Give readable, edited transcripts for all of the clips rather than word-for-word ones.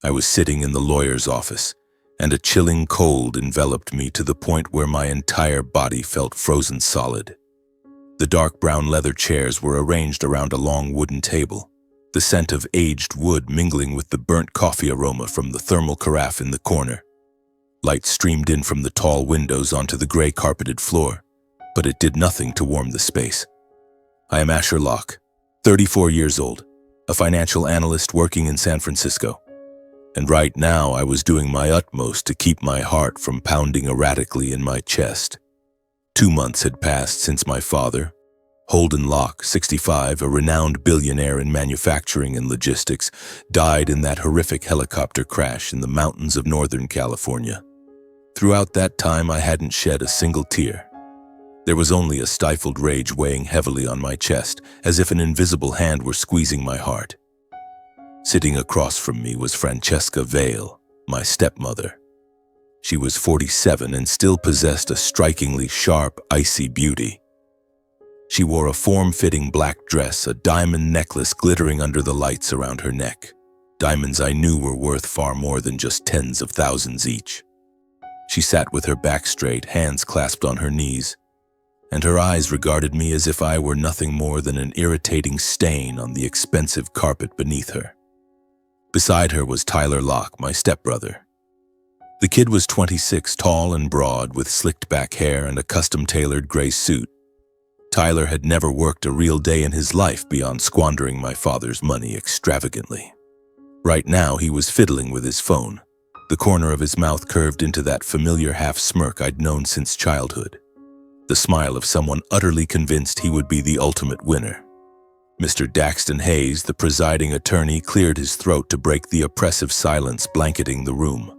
I was sitting in the lawyer's office, and a chilling cold enveloped me to the point where my entire body felt frozen solid. The dark brown leather chairs were arranged around a long wooden table, the scent of aged wood mingling with the burnt coffee aroma from the thermal carafe in the corner. Light streamed in from the tall windows onto the gray carpeted floor, but it did nothing to warm the space. I am Asher Locke, 34 years old, a financial analyst working in San Francisco. And right now I was doing my utmost to keep my heart from pounding erratically in my chest. 2 months had passed since my father, Holden Locke, 65, a renowned billionaire in manufacturing and logistics, died in that horrific helicopter crash in the mountains of Northern California. Throughout that time, I hadn't shed a single tear. There was only a stifled rage weighing heavily on my chest, as if an invisible hand were squeezing my heart. Sitting across from me was Francesca Vale, my stepmother. She was 47 and still possessed a strikingly sharp, icy beauty. She wore a form-fitting black dress, a diamond necklace glittering under the lights around her neck. Diamonds I knew were worth far more than just tens of thousands each. She sat with her back straight, hands clasped on her knees, and her eyes regarded me as if I were nothing more than an irritating stain on the expensive carpet beneath her. Beside her was Tyler Locke, my stepbrother. The kid was 26, tall and broad, with slicked back hair and a custom-tailored gray suit. Tyler had never worked a real day in his life beyond squandering my father's money extravagantly. Right now, he was fiddling with his phone, the corner of his mouth curved into that familiar half-smirk I'd known since childhood. The smile of someone utterly convinced he would be the ultimate winner. Mr. Daxton Hayes, the presiding attorney, cleared his throat to break the oppressive silence blanketing the room.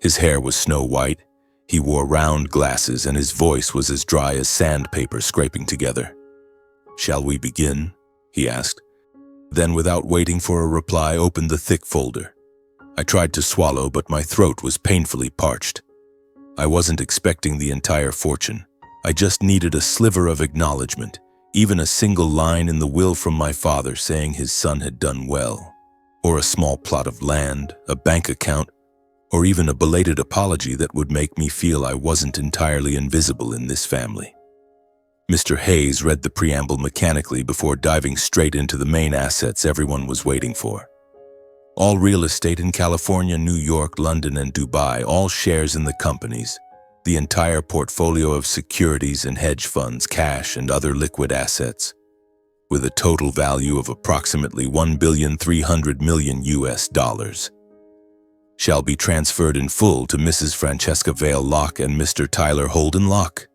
His hair was snow-white, he wore round glasses, and his voice was as dry as sandpaper scraping together. "Shall we begin?" he asked. Then, without waiting for a reply, opened the thick folder. I tried to swallow, but my throat was painfully parched. I wasn't expecting the entire fortune. I just needed a sliver of acknowledgement, even a single line in the will from my father saying his son had done well, or a small plot of land, a bank account, or even a belated apology that would make me feel I wasn't entirely invisible in this family. Mr. Hayes read the preamble mechanically before diving straight into the main assets everyone was waiting for. All real estate in California, New York, London, and Dubai, all shares in the companies, the entire portfolio of securities and hedge funds, cash, and other liquid assets, with a total value of approximately $1,300,000,000 US, shall be transferred in full to Mrs. Francesca Vale Locke and Mr. Tyler Holden Locke.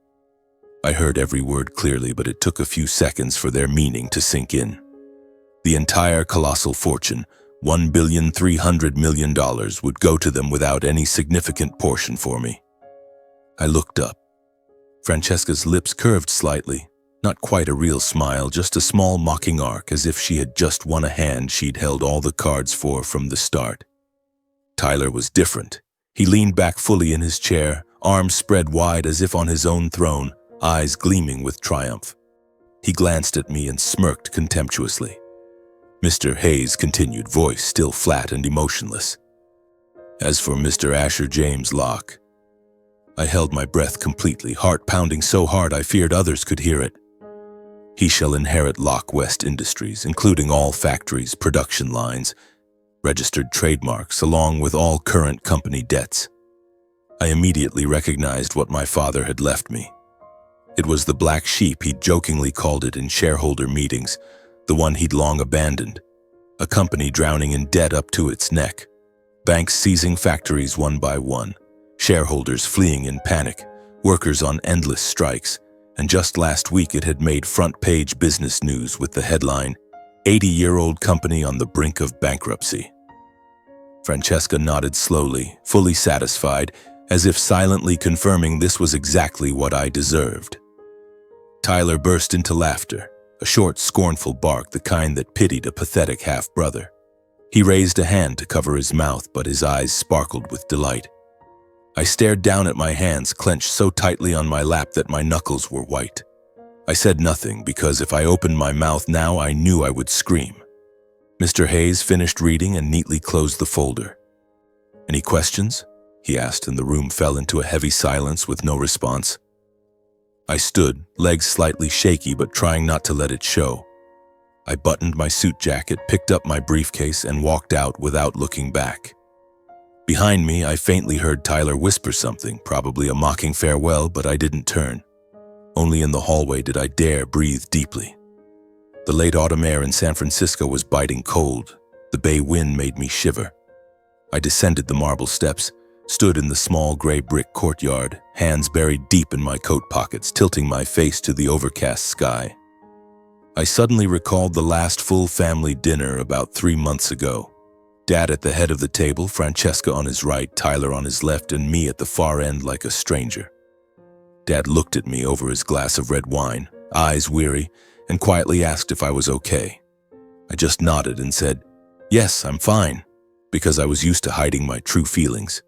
I heard every word clearly, but it took a few seconds for their meaning to sink in. The entire colossal fortune, $1,300,000,000, would go to them without any significant portion for me. I looked up. Francesca's lips curved slightly, not quite a real smile, just a small mocking arc, as if she had just won a hand she'd held all the cards for from the start. Tyler was different. He leaned back fully in his chair, arms spread wide as if on his own throne, eyes gleaming with triumph. He glanced at me and smirked contemptuously. Mr. Hayes continued, voice still flat and emotionless. As for Mr. Asher James Locke, I held my breath completely, heart pounding so hard I feared others could hear it. He shall inherit Locke West Industries, including all factories, production lines, registered trademarks, along with all current company debts. I immediately recognized what my father had left me. It was the black sheep he'd jokingly called it in shareholder meetings, the one he'd long abandoned, a company drowning in debt up to its neck, banks seizing factories one by one, shareholders fleeing in panic, workers on endless strikes, and just last week it had made front-page business news with the headline, 80-year-old company on the brink of bankruptcy. Francesca nodded slowly, fully satisfied, as if silently confirming this was exactly what I deserved. Tyler burst into laughter, a short, scornful bark, the kind that pitied a pathetic half-brother. He raised a hand to cover his mouth, but his eyes sparkled with delight. I stared down at my hands, clenched so tightly on my lap that my knuckles were white. I said nothing, because if I opened my mouth now, I knew I would scream. Mr. Hayes finished reading and neatly closed the folder. "Any questions?" he asked, and the room fell into a heavy silence with no response. I stood, legs slightly shaky but trying not to let it show. I buttoned my suit jacket, picked up my briefcase, and walked out without looking back. Behind me, I faintly heard Tyler whisper something, probably a mocking farewell, but I didn't turn. Only in the hallway did I dare breathe deeply. The late autumn air in San Francisco was biting cold. The bay wind made me shiver. I descended the marble steps, stood in the small gray brick courtyard, hands buried deep in my coat pockets, tilting my face to the overcast sky. I suddenly recalled the last full family dinner about 3 months ago. Dad at the head of the table, Francesca on his right, Tyler on his left, and me at the far end like a stranger. Dad looked at me over his glass of red wine, eyes weary, and quietly asked if I was okay. I just nodded and said, "Yes, I'm fine," because I was used to hiding my true feelings.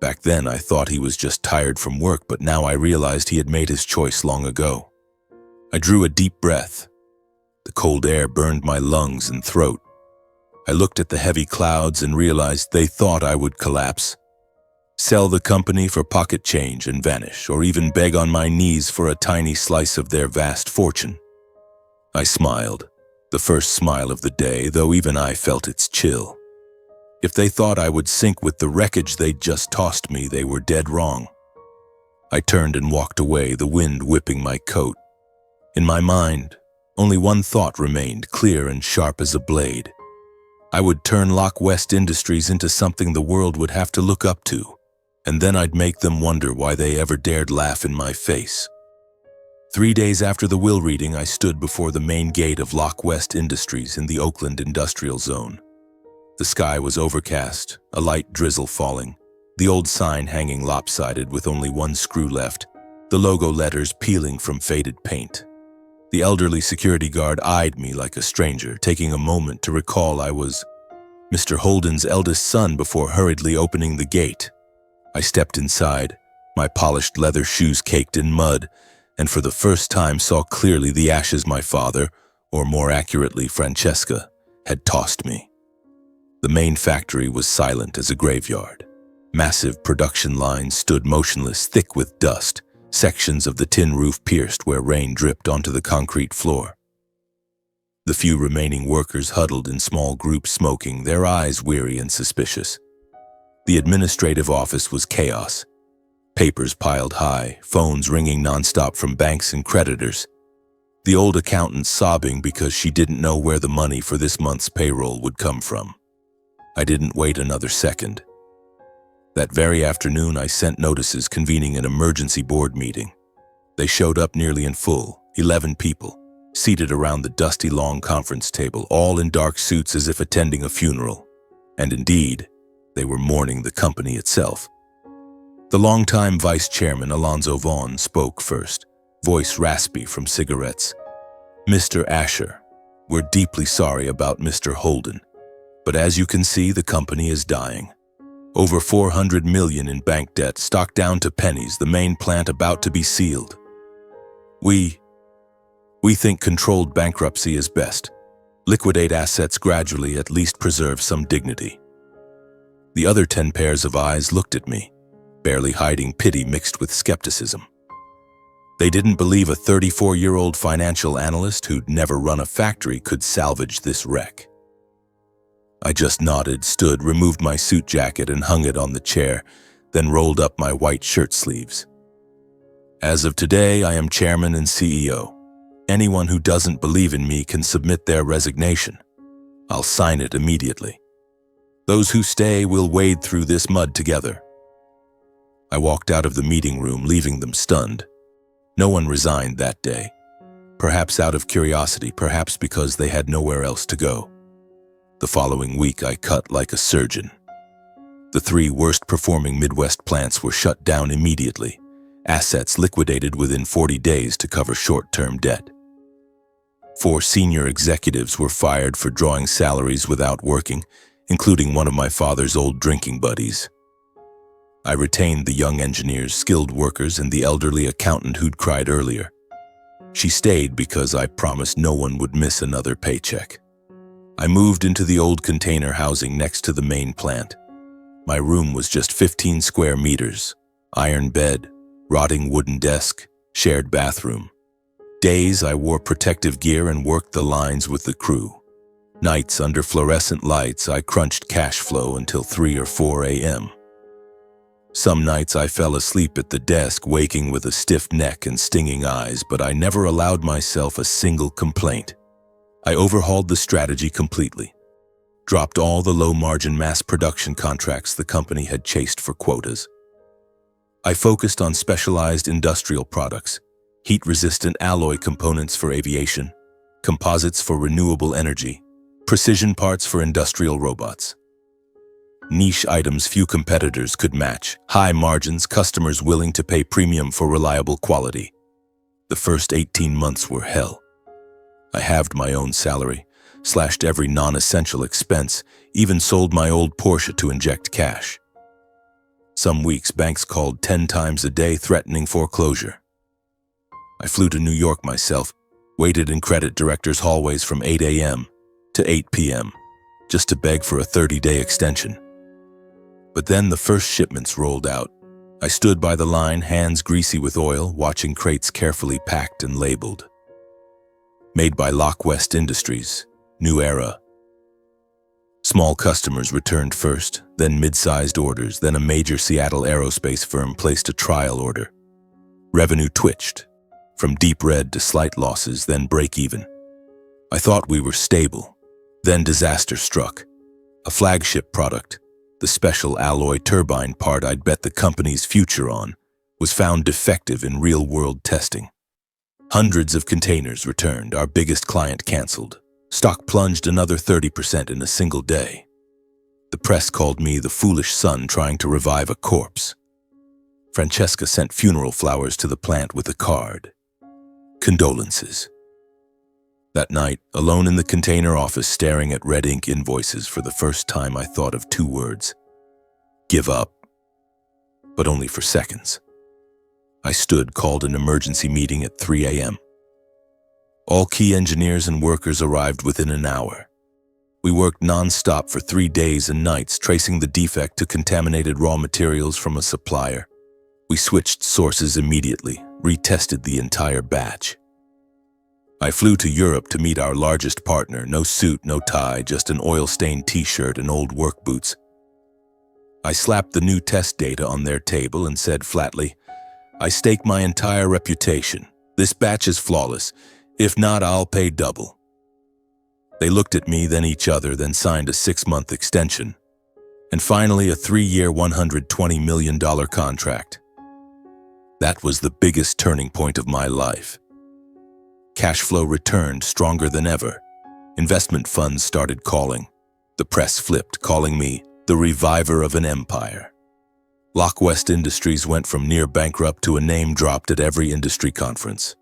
Back then, I thought he was just tired from work, but now I realized he had made his choice long ago. I drew a deep breath. The cold air burned my lungs and throat. I looked at the heavy clouds and realized they thought I would collapse. Sell the company for pocket change and vanish, or even beg on my knees for a tiny slice of their vast fortune. I smiled, the first smile of the day, though even I felt its chill. If they thought I would sink with the wreckage they'd just tossed me, they were dead wrong. I turned and walked away, the wind whipping my coat. In my mind, only one thought remained, clear and sharp as a blade. I would turn Lock West Industries into something the world would have to look up to, and then I'd make them wonder why they ever dared laugh in my face. 3 days after the will reading, I stood before the main gate of Lock West Industries in the Oakland Industrial Zone. The sky was overcast, a light drizzle falling, the old sign hanging lopsided with only one screw left, the logo letters peeling from faded paint. The elderly security guard eyed me like a stranger, taking a moment to recall I was Mr. Holden's eldest son before hurriedly opening the gate. I stepped inside, my polished leather shoes caked in mud, and for the first time saw clearly the ashes my father, or more accurately Francesca, had tossed me. The main factory was silent as a graveyard. Massive production lines stood motionless, thick with dust, sections of the tin roof pierced where rain dripped onto the concrete floor. The few remaining workers huddled in small groups smoking, their eyes weary and suspicious. The administrative office was chaos. Papers piled high, phones ringing nonstop from banks and creditors. The old accountant sobbing because she didn't know where the money for this month's payroll would come from. I didn't wait another second. That very afternoon, I sent notices convening an emergency board meeting. They showed up nearly in full, 11 people, seated around the dusty long conference table, all in dark suits as if attending a funeral. And indeed, they were mourning the company itself. The longtime vice chairman, Alonzo Vaughn, spoke first, voice raspy from cigarettes. "Mr. Asher, we're deeply sorry about Mr. Holden, but as you can see, the company is dying. Over $400 million in bank debt, stock down to pennies, the main plant about to be sealed. We think controlled bankruptcy is best. Liquidate assets gradually, at least preserve some dignity." The other 10 pairs of eyes looked at me, barely hiding pity mixed with skepticism. They didn't believe a 34-year-old financial analyst who'd never run a factory could salvage this wreck. I just nodded, stood, removed my suit jacket and hung it on the chair, then rolled up my white shirt sleeves. "As of today, I am chairman and CEO. Anyone who doesn't believe in me can submit their resignation. I'll sign it immediately. Those who stay will wade through this mud together." I walked out of the meeting room, leaving them stunned. No one resigned that day. Perhaps out of curiosity, perhaps because they had nowhere else to go. The following week, I cut like a surgeon. The 3 worst-performing Midwest plants were shut down immediately, assets liquidated within 40 days to cover short-term debt. 4 senior executives were fired for drawing salaries without working, including one of my father's old drinking buddies. I retained the young engineers, skilled workers, and the elderly accountant who'd cried earlier. She stayed because I promised no one would miss another paycheck. I moved into the old container housing next to the main plant. My room was just 15 square meters. Iron bed, rotting wooden desk, shared bathroom. Days I wore protective gear and worked the lines with the crew. Nights under fluorescent lights I crunched cash flow until 3 or 4 a.m. Some nights I fell asleep at the desk, waking with a stiff neck and stinging eyes, but I never allowed myself a single complaint. I overhauled the strategy completely. Dropped all the low-margin mass production contracts the company had chased for quotas. I focused on specialized industrial products, heat-resistant alloy components for aviation, composites for renewable energy, precision parts for industrial robots. Niche items few competitors could match, high margins, customers willing to pay premium for reliable quality. The first 18 months were hell. I halved my own salary, slashed every non-essential expense, even sold my old Porsche to inject cash. Some weeks banks called 10 times a day threatening foreclosure. I flew to New York myself, waited in credit directors' hallways from 8 a.m. to 8 p.m. just to beg for a 30-day extension. But then the first shipments rolled out. I stood by the line, hands greasy with oil, watching crates carefully packed and labeled. Made by West Industries, new era. Small customers returned first, then mid-sized orders, then a major Seattle aerospace firm placed a trial order. Revenue twitched, from deep red to slight losses, then break even. I thought we were stable. Then disaster struck. A flagship product, the special alloy turbine part I'd bet the company's future on, was found defective in real-world testing. Hundreds of containers returned, our biggest client canceled. Stock plunged another 30% in a single day. The press called me the foolish son trying to revive a corpse. Francesca sent funeral flowers to the plant with a card. Condolences. That night, alone in the container office staring at red ink invoices, for the first time I thought of 2 words. Give up. But only for seconds. I stood, called an emergency meeting at 3 a.m. All key engineers and workers arrived within an hour. We worked non-stop for 3 days and nights, tracing the defect to contaminated raw materials from a supplier. We switched sources immediately, retested the entire batch. I flew to Europe to meet our largest partner, no suit, no tie, just an oil-stained t-shirt and old work boots. I slapped the new test data on their table and said flatly, I stake my entire reputation. This batch is flawless. If not, I'll pay double. They looked at me, then each other, then signed a 6-month extension. And finally, a 3-year, $120 million contract. That was the biggest turning point of my life. Cash flow returned stronger than ever. Investment funds started calling. The press flipped, calling me the reviver of an empire. West Industries went from near bankrupt to a name dropped at every industry conference.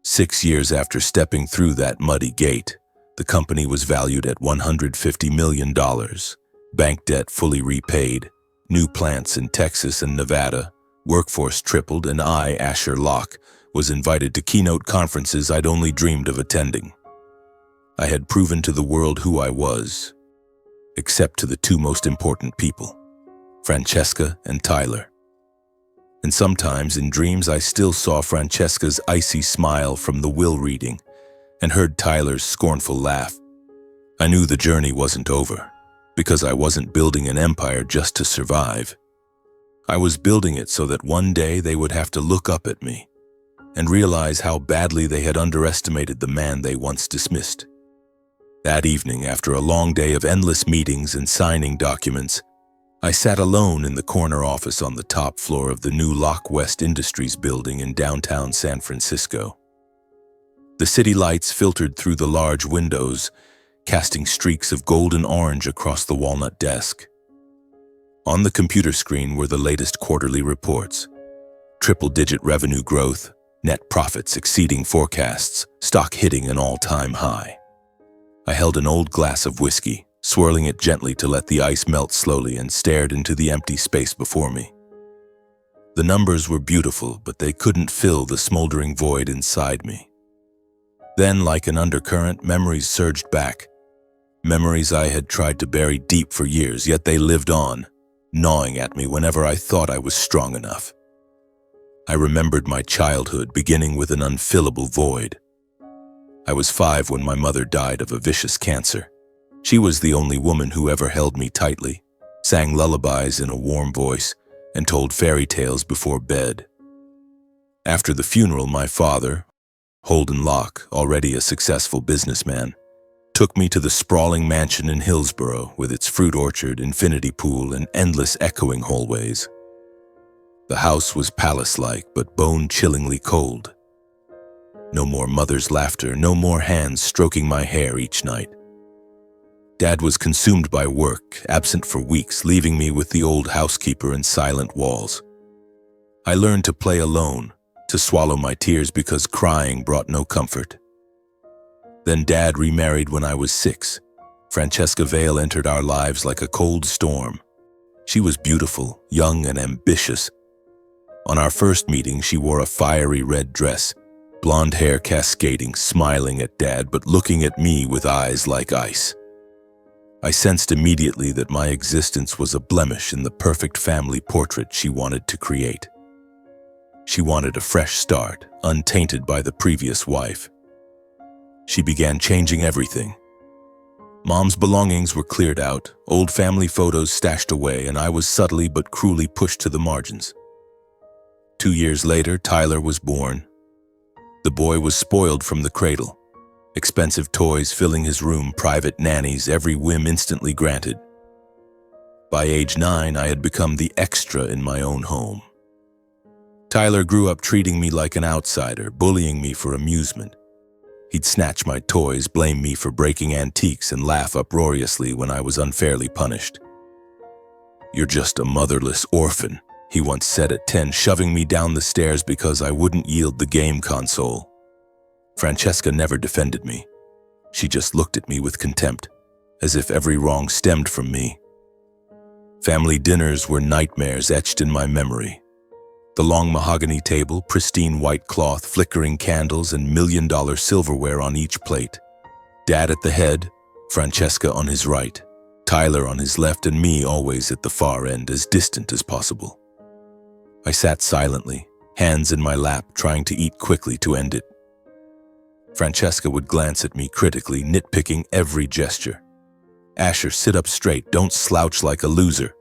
6 years after stepping through that muddy gate, the company was valued at $150 million, bank debt fully repaid, new plants in Texas and Nevada, workforce tripled, and I, Asher Locke, was invited to keynote conferences I'd only dreamed of attending. I had proven to the world who I was, except to the 2 most important people, Francesca and Tyler. And sometimes in dreams I still saw Francesca's icy smile from the will reading and heard Tyler's scornful laugh. I knew the journey wasn't over, because I wasn't building an empire just to survive. I was building it so that one day they would have to look up at me and realize how badly they had underestimated the man they once dismissed. That evening, after a long day of endless meetings and signing documents, I sat alone in the corner office on the top floor of the new West Industries building in downtown San Francisco. The city lights filtered through the large windows, casting streaks of golden orange across the walnut desk. On the computer screen were the latest quarterly reports. Triple-digit revenue growth, net profits exceeding forecasts, stock hitting an all-time high. I held an old glass of whiskey, swirling it gently to let the ice melt slowly, and stared into the empty space before me. The numbers were beautiful, but they couldn't fill the smoldering void inside me. Then, like an undercurrent, memories surged back. Memories I had tried to bury deep for years, yet they lived on, gnawing at me whenever I thought I was strong enough. I remembered my childhood beginning with an unfillable void. I was 5 when my mother died of a vicious cancer. She was the only woman who ever held me tightly, sang lullabies in a warm voice, and told fairy tales before bed. After the funeral, my father, Holden Locke, already a successful businessman, took me to the sprawling mansion in Hillsborough with its fruit orchard, infinity pool, and endless echoing hallways. The house was palace-like but bone-chillingly cold. No more mother's laughter, no more hands stroking my hair each night. Dad was consumed by work, absent for weeks, leaving me with the old housekeeper and silent walls. I learned to play alone, to swallow my tears because crying brought no comfort. Then Dad remarried when I was 6. Francesca Vale entered our lives like a cold storm. She was beautiful, young, and ambitious. On our first meeting, she wore a fiery red dress, blonde hair cascading, smiling at Dad but looking at me with eyes like ice. I sensed immediately that my existence was a blemish in the perfect family portrait she wanted to create. She wanted a fresh start, untainted by the previous wife. She began changing everything. Mom's belongings were cleared out, old family photos stashed away, and I was subtly but cruelly pushed to the margins. 2 years later, Tyler was born. The boy was spoiled from the cradle. Expensive toys filling his room, private nannies, every whim instantly granted. By age 9, I had become the extra in my own home. Tyler grew up treating me like an outsider, bullying me for amusement. He'd snatch my toys, blame me for breaking antiques, and laugh uproariously when I was unfairly punished. "You're just a motherless orphan," he once said at 10, shoving me down the stairs because I wouldn't yield the game console. Francesca never defended me. She just looked at me with contempt, as if every wrong stemmed from me. Family dinners were nightmares etched in my memory. The long mahogany table, pristine white cloth, flickering candles, and million-dollar silverware on each plate. Dad at the head, Francesca on his right, Tyler on his left, and me always at the far end, as distant as possible. I sat silently, hands in my lap, trying to eat quickly to end it. Francesca would glance at me critically, nitpicking every gesture. "Asher, sit up straight, don't slouch like a loser."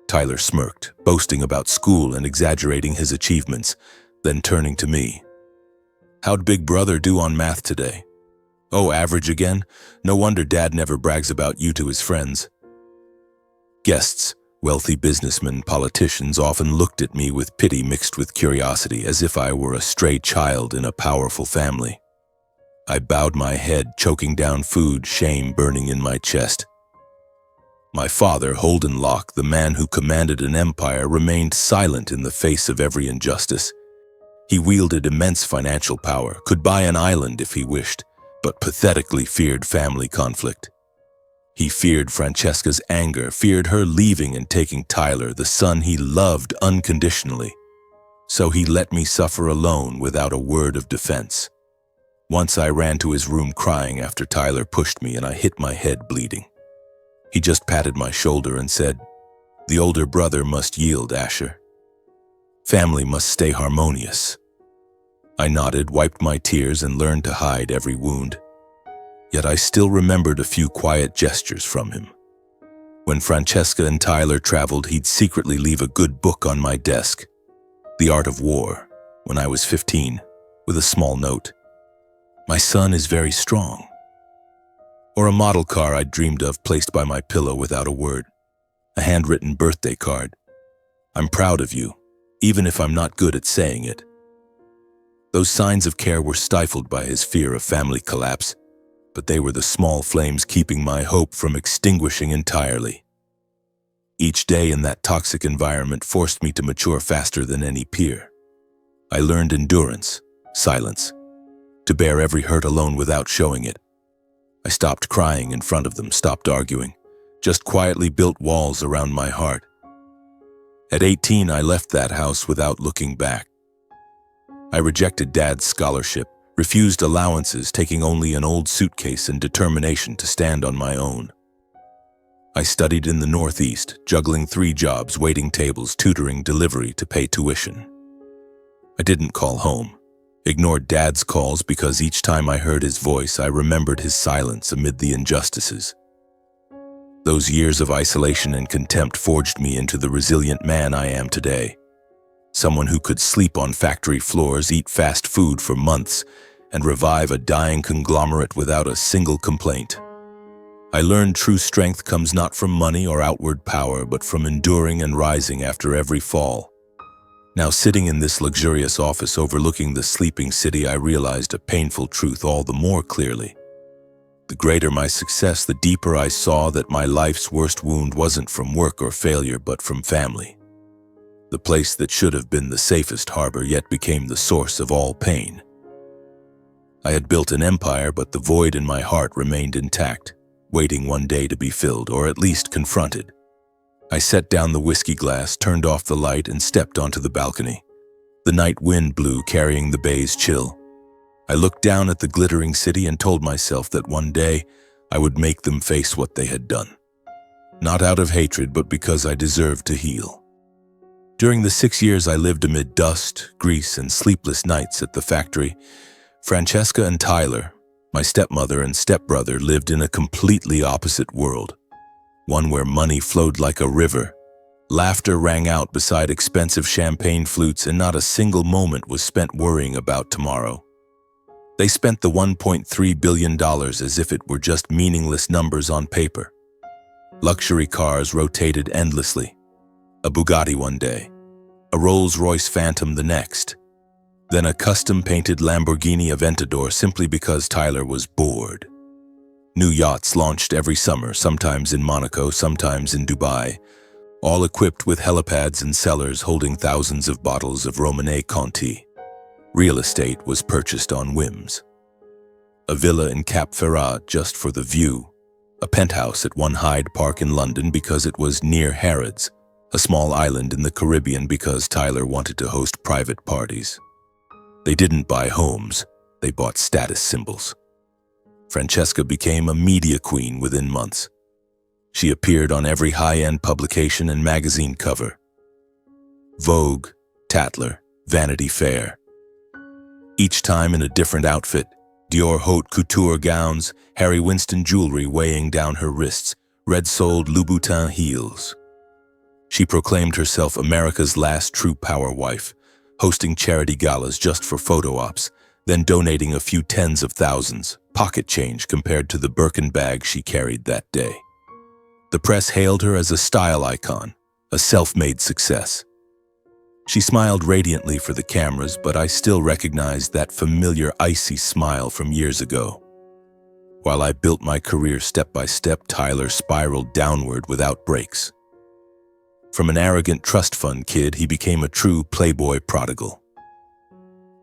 Tyler smirked, boasting about school and exaggerating his achievements, then turning to me. "How'd Big Brother do on math today?" "Oh, average again? No wonder Dad never brags about you to his friends." Guests, wealthy businessmen, politicians, often looked at me with pity mixed with curiosity, as if I were a stray child in a powerful family. I bowed my head, choking down food, shame burning in my chest. My father, Holden Locke, the man who commanded an empire, remained silent in the face of every injustice. He wielded immense financial power, could buy an island if he wished, but pathetically feared family conflict. He feared Francesca's anger, feared her leaving and taking Tyler, the son he loved unconditionally. So he let me suffer alone without a word of defense. Once I ran to his room crying after Tyler pushed me and I hit my head bleeding. He just patted my shoulder and said, "The older brother must yield, Asher. Family must stay harmonious." I nodded, wiped my tears, and learned to hide every wound. Yet I still remembered a few quiet gestures from him. When Francesca and Tyler traveled, he'd secretly leave a good book on my desk, The Art of War, when I was 15, with a small note. "My son is very strong." Or a model car I'd dreamed of placed by my pillow without a word. A handwritten birthday card. "I'm proud of you, even if I'm not good at saying it." Those signs of care were stifled by his fear of family collapse, but they were the small flames keeping my hope from extinguishing entirely. Each day in that toxic environment forced me to mature faster than any peer. I learned endurance, silence, to bear every hurt alone without showing it. I stopped crying in front of them, stopped arguing, just quietly built walls around my heart. At 18, I left that house without looking back. I rejected Dad's scholarship, refused allowances, taking only an old suitcase and determination to stand on my own. I studied in the Northeast, juggling 3 jobs, waiting tables, tutoring, delivery to pay tuition. I didn't call home, ignored Dad's calls because each time I heard his voice, I remembered his silence amid the injustices. Those years of isolation and contempt forged me into the resilient man I am today. Someone who could sleep on factory floors, eat fast food for months, and revive a dying conglomerate without a single complaint. I learned true strength comes not from money or outward power, but from enduring and rising after every fall. Now, sitting in this luxurious office overlooking the sleeping city, I realized a painful truth all the more clearly. The greater my success, the deeper I saw that my life's worst wound wasn't from work or failure, but from family. The place that should have been the safest harbor yet became the source of all pain. I had built an empire, but the void in my heart remained intact, waiting one day to be filled, or at least confronted. I set down the whiskey glass, turned off the light, and stepped onto the balcony. The night wind blew, carrying the bay's chill. I looked down at the glittering city and told myself that one day I would make them face what they had done. Not out of hatred, but because I deserved to heal. During the 6 years I lived amid dust, grease, and sleepless nights at the factory, Francesca and Tyler, my stepmother and stepbrother, lived in a completely opposite world. One where money flowed like a river, laughter rang out beside expensive champagne flutes, and not a single moment was spent worrying about tomorrow. They spent the $1.3 billion as if it were just meaningless numbers on paper. Luxury cars rotated endlessly. A Bugatti one day, a Rolls-Royce Phantom the next, then a custom-painted Lamborghini Aventador simply because Tyler was bored. New yachts launched every summer, sometimes in Monaco, sometimes in Dubai, all equipped with helipads and cellars holding thousands of bottles of Romanée Conti. Real estate was purchased on whims. A villa in Cap Ferrat just for the view, a penthouse at One Hyde Park in London because it was near Harrods, a small island in the Caribbean because Tyler wanted to host private parties. They didn't buy homes, they bought status symbols. Francesca became a media queen within months. She appeared on every high-end publication and magazine cover. Vogue, Tatler, Vanity Fair. Each time in a different outfit, Dior haute couture gowns, Harry Winston jewelry weighing down her wrists, red-soled Louboutin heels. She proclaimed herself America's last true power wife, hosting charity galas just for photo ops, then donating a few tens of thousands, pocket change compared to the Birkin bag she carried that day. The press hailed her as a style icon, a self-made success. She smiled radiantly for the cameras, but I still recognized that familiar icy smile from years ago. While I built my career step by step, Tyler spiraled downward without breaks. From an arrogant trust fund kid, he became a true playboy prodigal.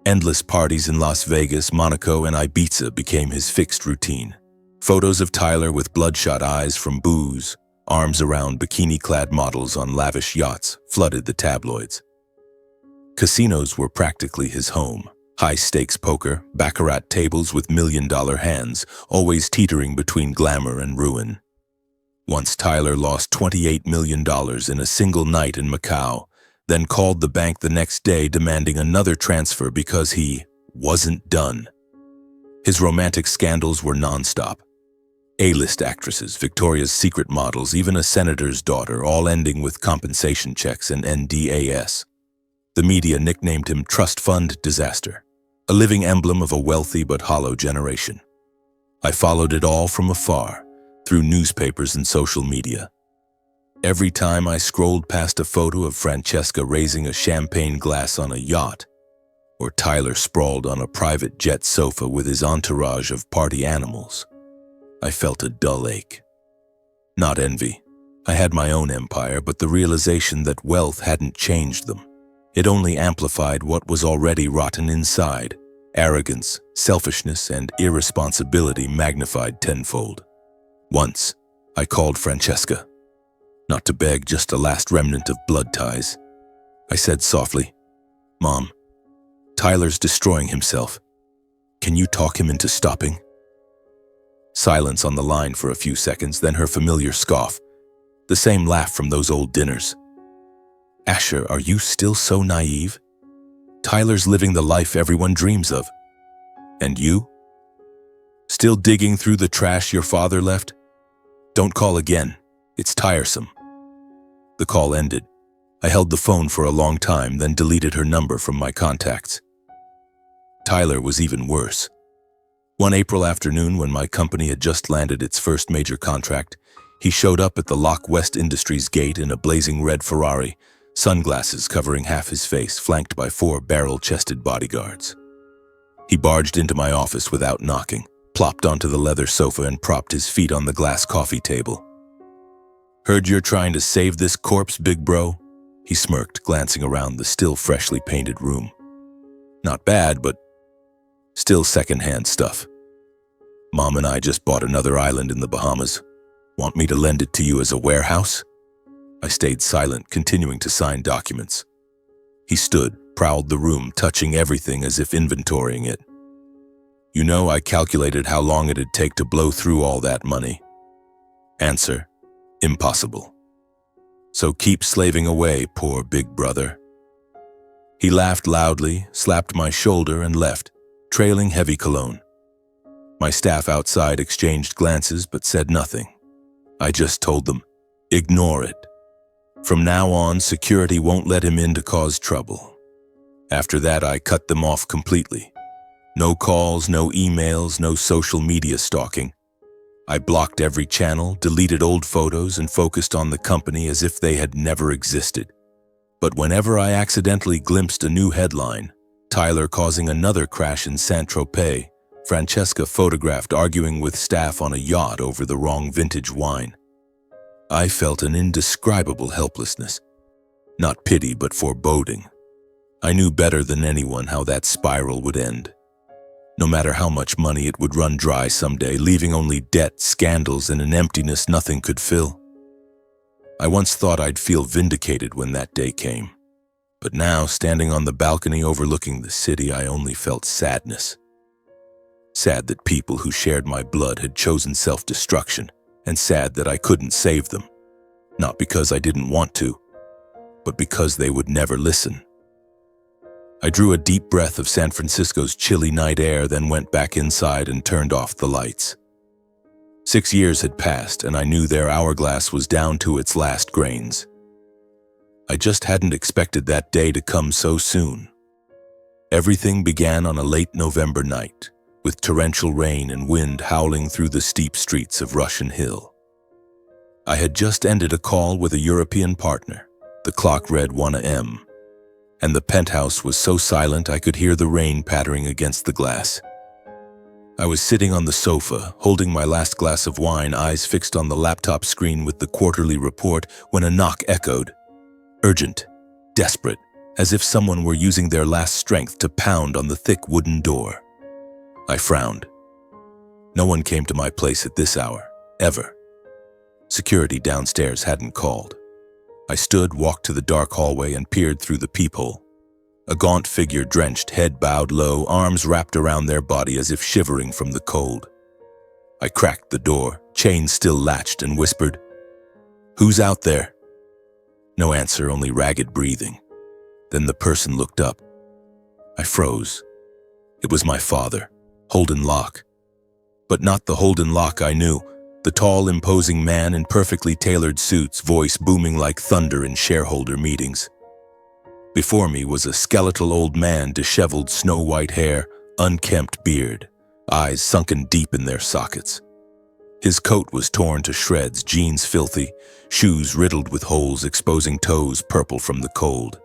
Endless parties in Las Vegas, Monaco, and Ibiza became his fixed routine. Photos of Tyler with bloodshot eyes from booze, arms around bikini-clad models on lavish yachts flooded the tabloids. Casinos were practically his home. High-stakes poker, baccarat tables with million-dollar hands, always teetering between glamour and ruin. Once Tyler lost $28 million in a single night in Macau, then called the bank the next day demanding another transfer because he wasn't done. His romantic scandals were nonstop. A-list actresses, Victoria's Secret models, even a senator's daughter, all ending with compensation checks and NDAS. The media nicknamed him Trust Fund Disaster, a living emblem of a wealthy but hollow generation. I followed it all from afar, through newspapers and social media. Every time I scrolled past a photo of Francesca raising a champagne glass on a yacht, or Tyler sprawled on a private jet sofa with his entourage of party animals, I felt a dull ache. Not envy. I had my own empire, but the realization that wealth hadn't changed them. It only amplified what was already rotten inside. Arrogance, selfishness, and irresponsibility magnified tenfold. Once, I called Francesca. Not to beg, just a last remnant of blood ties. I said softly, "Mom, Tyler's destroying himself." Can you talk him into stopping? Silence on the line for a few seconds, then her familiar scoff. The same laugh from those old dinners. Asher, are you still so naive? Tyler's living the life everyone dreams of. And you? Still digging through the trash your father left? Don't call again. It's tiresome. The call ended. I held the phone for a long time, then deleted her number from my contacts. Tyler was even worse. One April afternoon, when my company had just landed its first major contract, he showed up at the Lock West Industries gate in a blazing red Ferrari, sunglasses covering half his face, flanked by 4 barrel-chested bodyguards. He barged into my office without knocking, plopped onto the leather sofa and propped his feet on the glass coffee table. Heard you're trying to save this corpse, big bro? He smirked, glancing around the still freshly painted room. Not bad, but still second-hand stuff. Mom and I just bought another island in the Bahamas. Want me to lend it to you as a warehouse? I stayed silent, continuing to sign documents. He stood, prowled the room, touching everything as if inventorying it. You know, I calculated how long it'd take to blow through all that money. Answer: impossible. So keep slaving away, poor big brother. He laughed loudly, slapped my shoulder and left, trailing heavy cologne. My staff outside exchanged glances but said nothing. I just told them, ignore it. From now on, security won't let him in to cause trouble. After that, I cut them off completely. No calls, no emails, no social media stalking. I blocked every channel, deleted old photos, and focused on the company as if they had never existed. But whenever I accidentally glimpsed a new headline, Tyler causing another crash in Saint-Tropez, Francesca photographed arguing with staff on a yacht over the wrong vintage wine, I felt an indescribable helplessness. Not pity, but foreboding. I knew better than anyone how that spiral would end. No matter how much money, it would run dry someday, leaving only debt, scandals, and an emptiness nothing could fill. I once thought I'd feel vindicated when that day came. But now, standing on the balcony overlooking the city, I only felt sadness. Sad that people who shared my blood had chosen self-destruction, and sad that I couldn't save them. Not because I didn't want to, but because they would never listen. I drew a deep breath of San Francisco's chilly night air, then went back inside and turned off the lights. 6 years had passed, and I knew their hourglass was down to its last grains. I just hadn't expected that day to come so soon. Everything began on a late November night, with torrential rain and wind howling through the steep streets of Russian Hill. I had just ended a call with a European partner. The clock read 1 a.m., and the penthouse was so silent I could hear the rain pattering against the glass. I was sitting on the sofa, holding my last glass of wine, eyes fixed on the laptop screen with the quarterly report, when a knock echoed. Urgent, desperate, as if someone were using their last strength to pound on the thick wooden door. I frowned. No one came to my place at this hour, ever. Security downstairs hadn't called. I stood, walked to the dark hallway, and peered through the peephole. A gaunt figure, drenched, head bowed low, arms wrapped around their body as if shivering from the cold. I cracked the door, chain still latched, and whispered, "Who's out there?" No answer, only ragged breathing. Then the person looked up. I froze. It was my father, Holden Locke. But not the Holden Locke I knew. The tall, imposing man in perfectly tailored suits, voice booming like thunder in shareholder meetings. Before me was a skeletal old man, disheveled snow-white hair, unkempt beard, eyes sunken deep in their sockets. His coat was torn to shreds, jeans filthy, shoes riddled with holes exposing toes purple from the cold.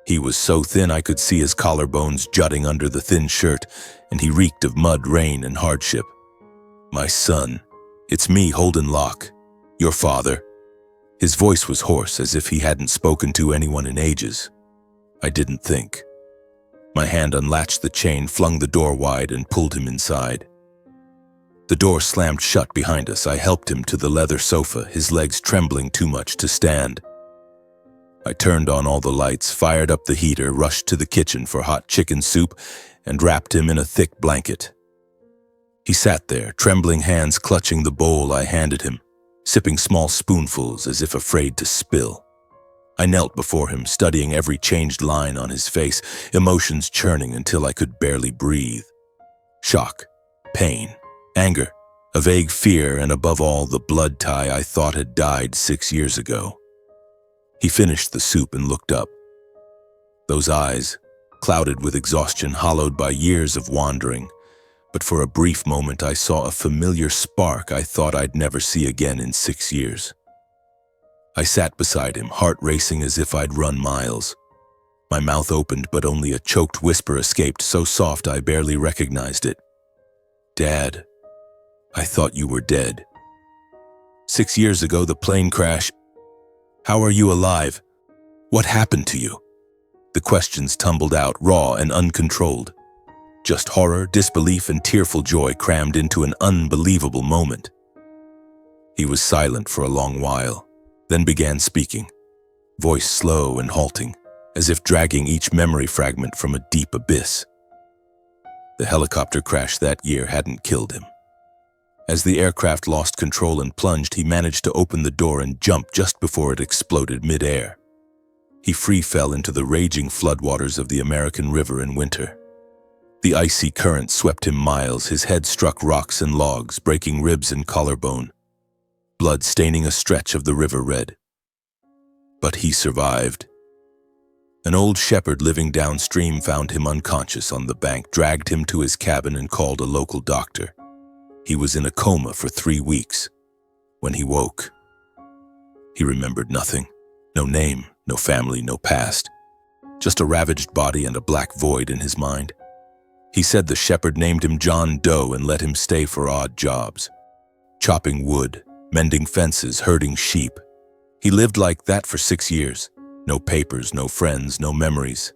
He was so thin I could see his collarbones jutting under the thin shirt, and he reeked of mud, rain, and hardship. "My son, it's me, Holden Locke, your father." His voice was hoarse, as if he hadn't spoken to anyone in ages. I didn't think. My hand unlatched the chain, flung the door wide, and pulled him inside. The door slammed shut behind us. I helped him to the leather sofa, his legs trembling too much to stand. I turned on all the lights, fired up the heater, rushed to the kitchen for hot chicken soup, and wrapped him in a thick blanket. He sat there, trembling hands clutching the bowl I handed him, sipping small spoonfuls as if afraid to spill. I knelt before him, studying every changed line on his face, emotions churning until I could barely breathe. Shock, pain, anger, a vague fear, and above all, the blood tie I thought had died 6 years ago. He finished the soup and looked up. Those eyes, clouded with exhaustion, hollowed by years of wandering, but for a brief moment I saw a familiar spark I thought I'd never see again in 6 years. I sat beside him, heart racing as if I'd run miles. My mouth opened, but only a choked whisper escaped, so soft I barely recognized it. "Dad, I thought you were dead. 6 years ago, the plane crash. How are you alive? What happened to you?" The questions tumbled out, raw and uncontrolled. Just horror, disbelief, and tearful joy crammed into an unbelievable moment. He was silent for a long while, then began speaking, voice slow and halting, as if dragging each memory fragment from a deep abyss. The helicopter crash that year hadn't killed him. As the aircraft lost control and plunged, he managed to open the door and jump just before it exploded mid-air. He free fell into the raging floodwaters of the American River in winter. The icy current swept him miles, his head struck rocks and logs, breaking ribs and collarbone, blood staining a stretch of the river red. But he survived. An old shepherd living downstream found him unconscious on the bank, dragged him to his cabin, and called a local doctor. He was in a coma for 3 weeks. When he woke, he remembered nothing. No name, no family, no past. Just a ravaged body and a black void in his mind. He said the shepherd named him John Doe and let him stay for odd jobs. Chopping wood, mending fences, herding sheep. He lived like that for 6 years. No papers, no friends, no memories.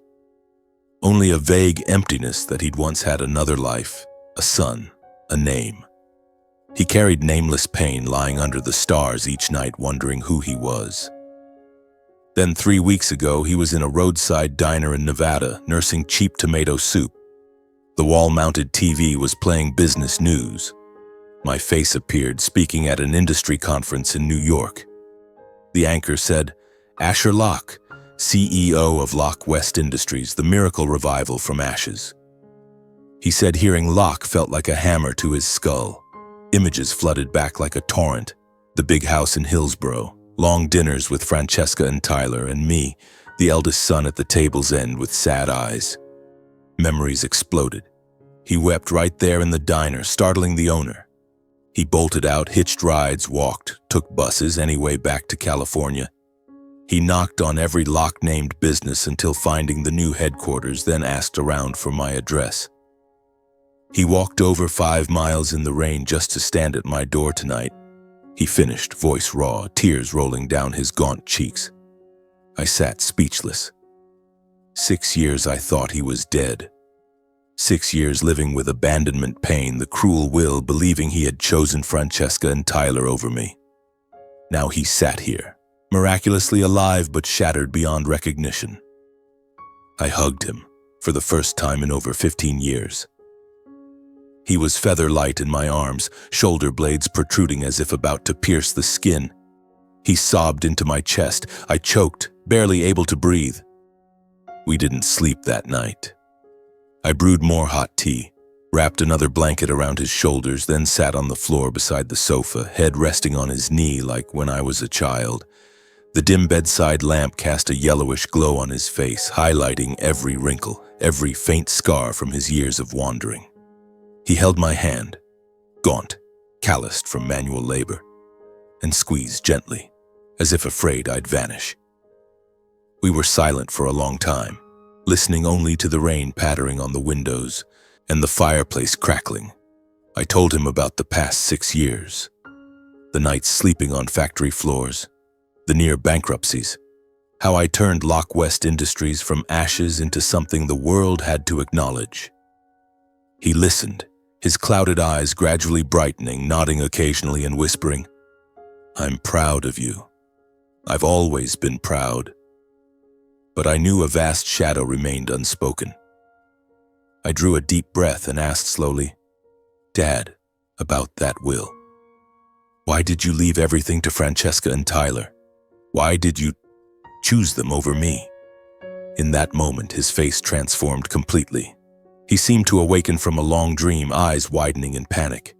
Only a vague emptiness that he'd once had another life, a son, a name. He carried nameless pain, lying under the stars each night, wondering who he was. Then 3 weeks ago, he was in a roadside diner in Nevada, nursing cheap tomato soup. The wall-mounted TV was playing business news. My face appeared, speaking at an industry conference in New York. The anchor said, "Asher Locke, CEO of Locke West Industries, the miracle revival from ashes." He said hearing Locke felt like a hammer to his skull. Images flooded back like a torrent. The big house in Hillsborough, long dinners with Francesca and Tyler, and me, the eldest son at the table's end with sad eyes. Memories exploded. He wept right there in the diner, startling the owner. He bolted out, hitched rides, walked, took buses any way back to California. He knocked on every Locke-named business until finding the new headquarters, then asked around for my address. He walked over 5 miles in the rain just to stand at my door tonight. He finished, voice raw, tears rolling down his gaunt cheeks. I sat speechless. 6 years I thought he was dead. 6 years living with abandonment pain, the cruel will, believing he had chosen Francesca and Tyler over me. Now he sat here, miraculously alive but shattered beyond recognition. I hugged him, for the first time in over 15 years. He was feather light in my arms, shoulder blades protruding as if about to pierce the skin. He sobbed into my chest. I choked, barely able to breathe. We didn't sleep that night. I brewed more hot tea, wrapped another blanket around his shoulders, then sat on the floor beside the sofa, head resting on his knee like when I was a child. The dim bedside lamp cast a yellowish glow on his face, highlighting every wrinkle, every faint scar from his years of wandering. He held my hand, gaunt, calloused from manual labor, and squeezed gently, as if afraid I'd vanish. We were silent for a long time, listening only to the rain pattering on the windows and the fireplace crackling. I told him about the past 6 years, the nights sleeping on factory floors, the near bankruptcies, how I turned Locke West Industries from ashes into something the world had to acknowledge. He listened, his clouded eyes gradually brightening, nodding occasionally and whispering, "I'm proud of you. I've always been proud. but I knew a vast shadow remained unspoken. I drew a deep breath and asked slowly, "Dad, about that will. Why did you leave everything to Francesca and Tyler? Why did you choose them over me?" In that moment, his face transformed completely. He seemed to awaken from a long dream, eyes widening in panic.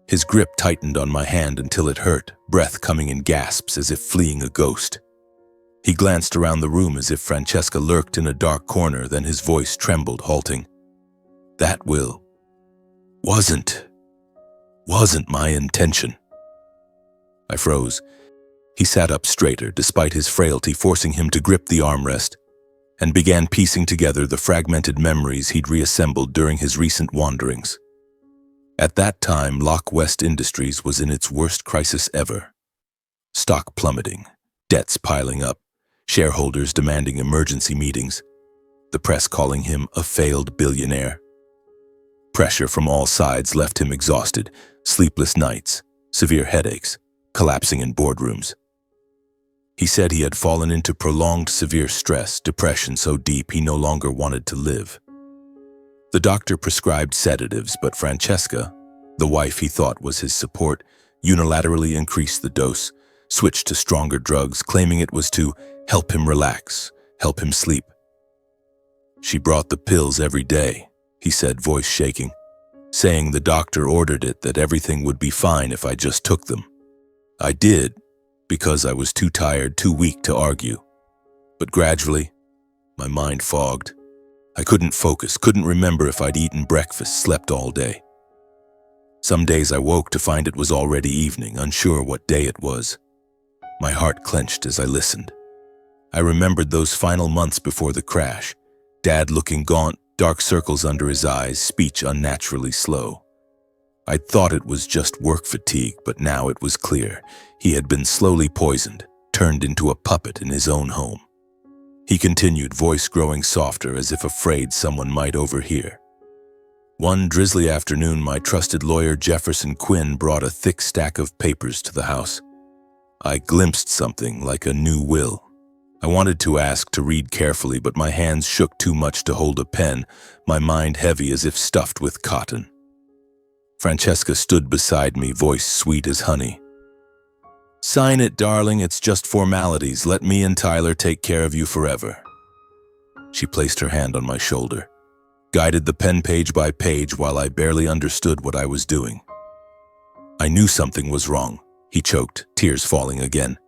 His grip tightened on my hand until it hurt, breath coming in gasps as if fleeing a ghost. He glanced around the room as if Francesca lurked in a dark corner, then his voice trembled, halting. "That will wasn't my intention." I froze. He sat up straighter, despite his frailty forcing him to grip the armrest, and began piecing together the fragmented memories he'd reassembled during his recent wanderings. At that time, Lock West Industries was in its worst crisis ever. Stock plummeting, debts piling up, shareholders demanding emergency meetings, the press calling him a failed billionaire. Pressure from all sides left him exhausted, sleepless nights, severe headaches, collapsing in boardrooms. He said he had fallen into prolonged severe stress, depression so deep he no longer wanted to live. The doctor prescribed sedatives, but Francesca, the wife he thought was his support, unilaterally increased the dose, switched to stronger drugs, claiming it was to help him relax, help him sleep. "She brought the pills every day," he said, voice shaking, saying the doctor ordered it, that everything would be fine if I just took them. I did, because I was too tired, too weak to argue. But gradually, my mind fogged. I couldn't focus, couldn't remember if I'd eaten breakfast, slept all day. Some days I woke to find it was already evening, unsure what day it was. My heart clenched as I listened. I remembered those final months before the crash. Dad looking gaunt, dark circles under his eyes, speech unnaturally slow. I'd thought it was just work fatigue, but now it was clear. He had been slowly poisoned, turned into a puppet in his own home. He continued, voice growing softer as if afraid someone might overhear. One drizzly afternoon, my trusted lawyer Jefferson Quinn brought a thick stack of papers to the house. I glimpsed something like a new will. I wanted to ask, to read carefully, but my hands shook too much to hold a pen, my mind heavy as if stuffed with cotton. Francesca stood beside me, voice sweet as honey. "Sign it, darling, it's just formalities. Let me and Tyler take care of you forever." She placed her hand on my shoulder, guided the pen page by page while I barely understood what I was doing. I knew something was wrong, he choked, tears falling again.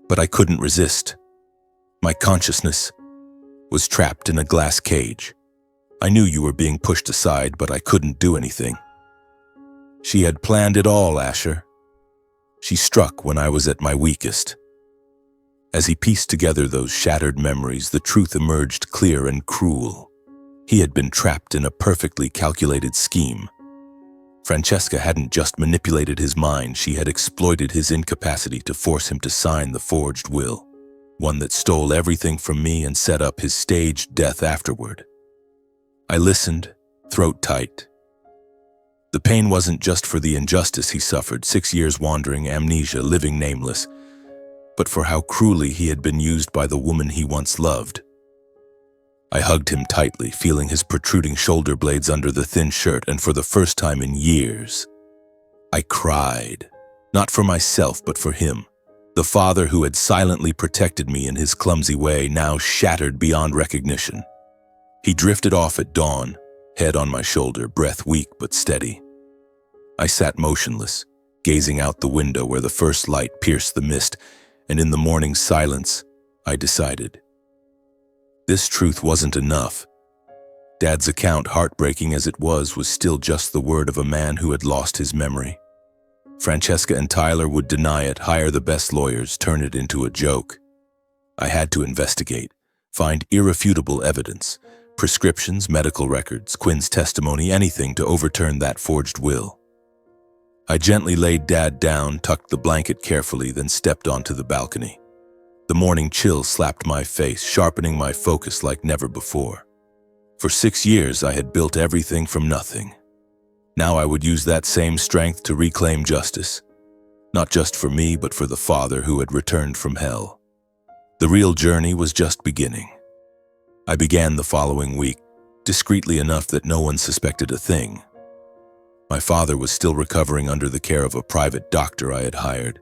But I couldn't resist. My consciousness was trapped in a glass cage. I knew you were being pushed aside, but I couldn't do anything. She had planned it all, Asher. She struck when I was at my weakest. As he pieced together those shattered memories, the truth emerged clear and cruel. He had been trapped in a perfectly calculated scheme. Francesca hadn't just manipulated his mind, she had exploited his incapacity to force him to sign the forged will, one that stole everything from me and set up his staged death afterward. I listened, throat tight. The pain wasn't just for the injustice he suffered, 6 years wandering, amnesia, living nameless, but for how cruelly he had been used by the woman he once loved. I hugged him tightly, feeling his protruding shoulder blades under the thin shirt, and for the first time in years, I cried, not for myself but for him, the father who had silently protected me in his clumsy way, now shattered beyond recognition. He drifted off at dawn, head on my shoulder, breath weak but steady. I sat motionless, gazing out the window where the first light pierced the mist, and in the morning silence, I decided. This truth wasn't enough. Dad's account, heartbreaking as it was still just the word of a man who had lost his memory. Francesca and Tyler would deny it, hire the best lawyers, turn it into a joke. I had to investigate, find irrefutable evidence, prescriptions, medical records, Quinn's testimony, anything to overturn that forged will. I gently laid Dad down, tucked the blanket carefully, then stepped onto the balcony. The morning chill slapped my face, sharpening my focus like never before. For 6 years, I had built everything from nothing. Now I would use that same strength to reclaim justice, not just for me, but for the father who had returned from hell. The real journey was just beginning. I began the following week, discreetly enough that no one suspected a thing. My father was still recovering under the care of a private doctor I had hired.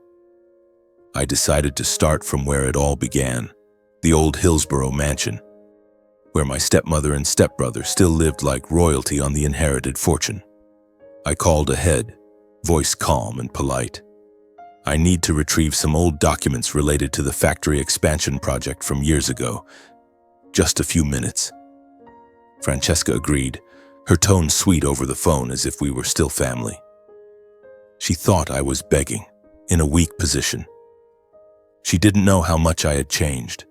I decided to start from where it all began, the old Hillsborough mansion, where my stepmother and stepbrother still lived like royalty on the inherited fortune. I called ahead, voice calm and polite. I need to retrieve some old documents related to the factory expansion project from years ago. Just a few minutes. Francesca agreed, her tone sweet over the phone as if we were still family. She thought I was begging, in a weak position. She didn't know how much I had changed.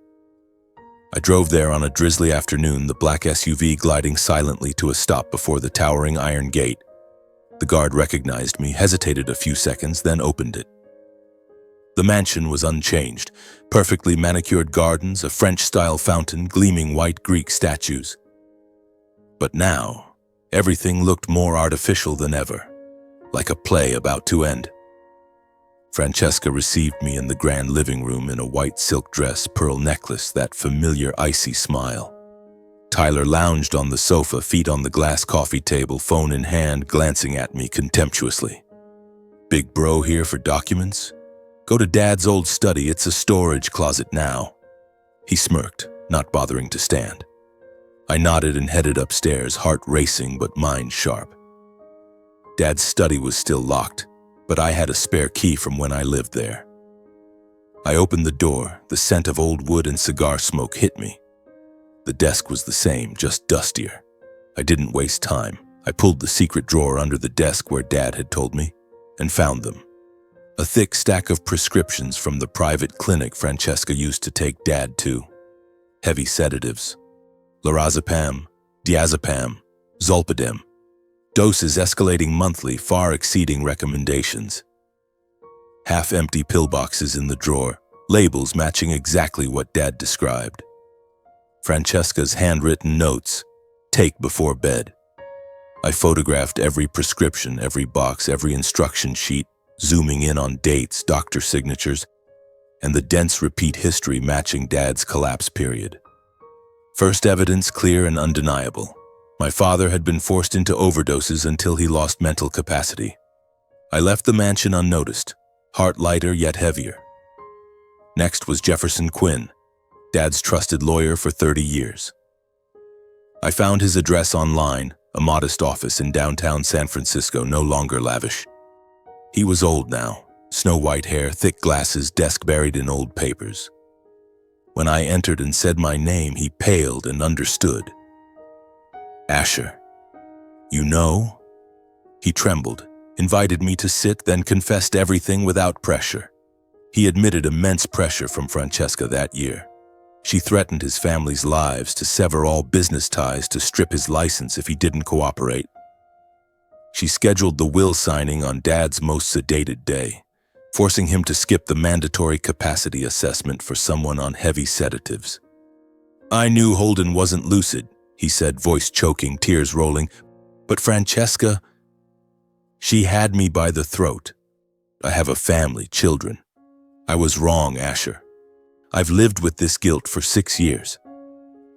I drove there on a drizzly afternoon, the black SUV gliding silently to a stop before the towering iron gate. The guard recognized me, hesitated a few seconds, then opened it. The mansion was unchanged, perfectly manicured gardens, a French-style fountain, gleaming white Greek statues. But now, everything looked more artificial than ever, like a play about to end. Francesca received me in the grand living room in a white silk dress, pearl necklace, that familiar icy smile. Tyler lounged on the sofa, feet on the glass coffee table, phone in hand, glancing at me contemptuously. "Big bro here for documents? Go to Dad's old study, it's a storage closet now." He smirked, not bothering to stand. I nodded and headed upstairs, heart racing but mind sharp. Dad's study was still locked, but I had a spare key from when I lived there. I opened the door, the scent of old wood and cigar smoke hit me. The desk was the same, just dustier. I didn't waste time. I pulled the secret drawer under the desk where Dad had told me, and found them. A thick stack of prescriptions from the private clinic Francesca used to take Dad to. Heavy sedatives. Lorazepam, diazepam, zolpidem. Doses escalating monthly, far exceeding recommendations. Half-empty pillboxes in the drawer, labels matching exactly what Dad described. Francesca's handwritten notes, take before bed. I photographed every prescription, every box, every instruction sheet, zooming in on dates, doctor signatures, and the dense repeat history matching Dad's collapse period. First evidence clear and undeniable. My father had been forced into overdoses until he lost mental capacity. I left the mansion unnoticed, heart lighter yet heavier. Next was Jefferson Quinn, Dad's trusted lawyer for 30 years. I found his address online, a modest office in downtown San Francisco, no longer lavish. He was old now, snow-white hair, thick glasses, desk buried in old papers. When I entered and said my name, he paled and understood. "Asher, you know?" He trembled, invited me to sit, then confessed everything without pressure. He admitted immense pressure from Francesca that year. She threatened his family's lives, to sever all business ties, to strip his license if he didn't cooperate. She scheduled the will signing on Dad's most sedated day, forcing him to skip the mandatory capacity assessment for someone on heavy sedatives. "I knew Holden wasn't lucid," he said, voice choking, tears rolling. "But Francesca, she had me by the throat. I have a family, children. I was wrong, Asher. I've lived with this guilt for 6 years."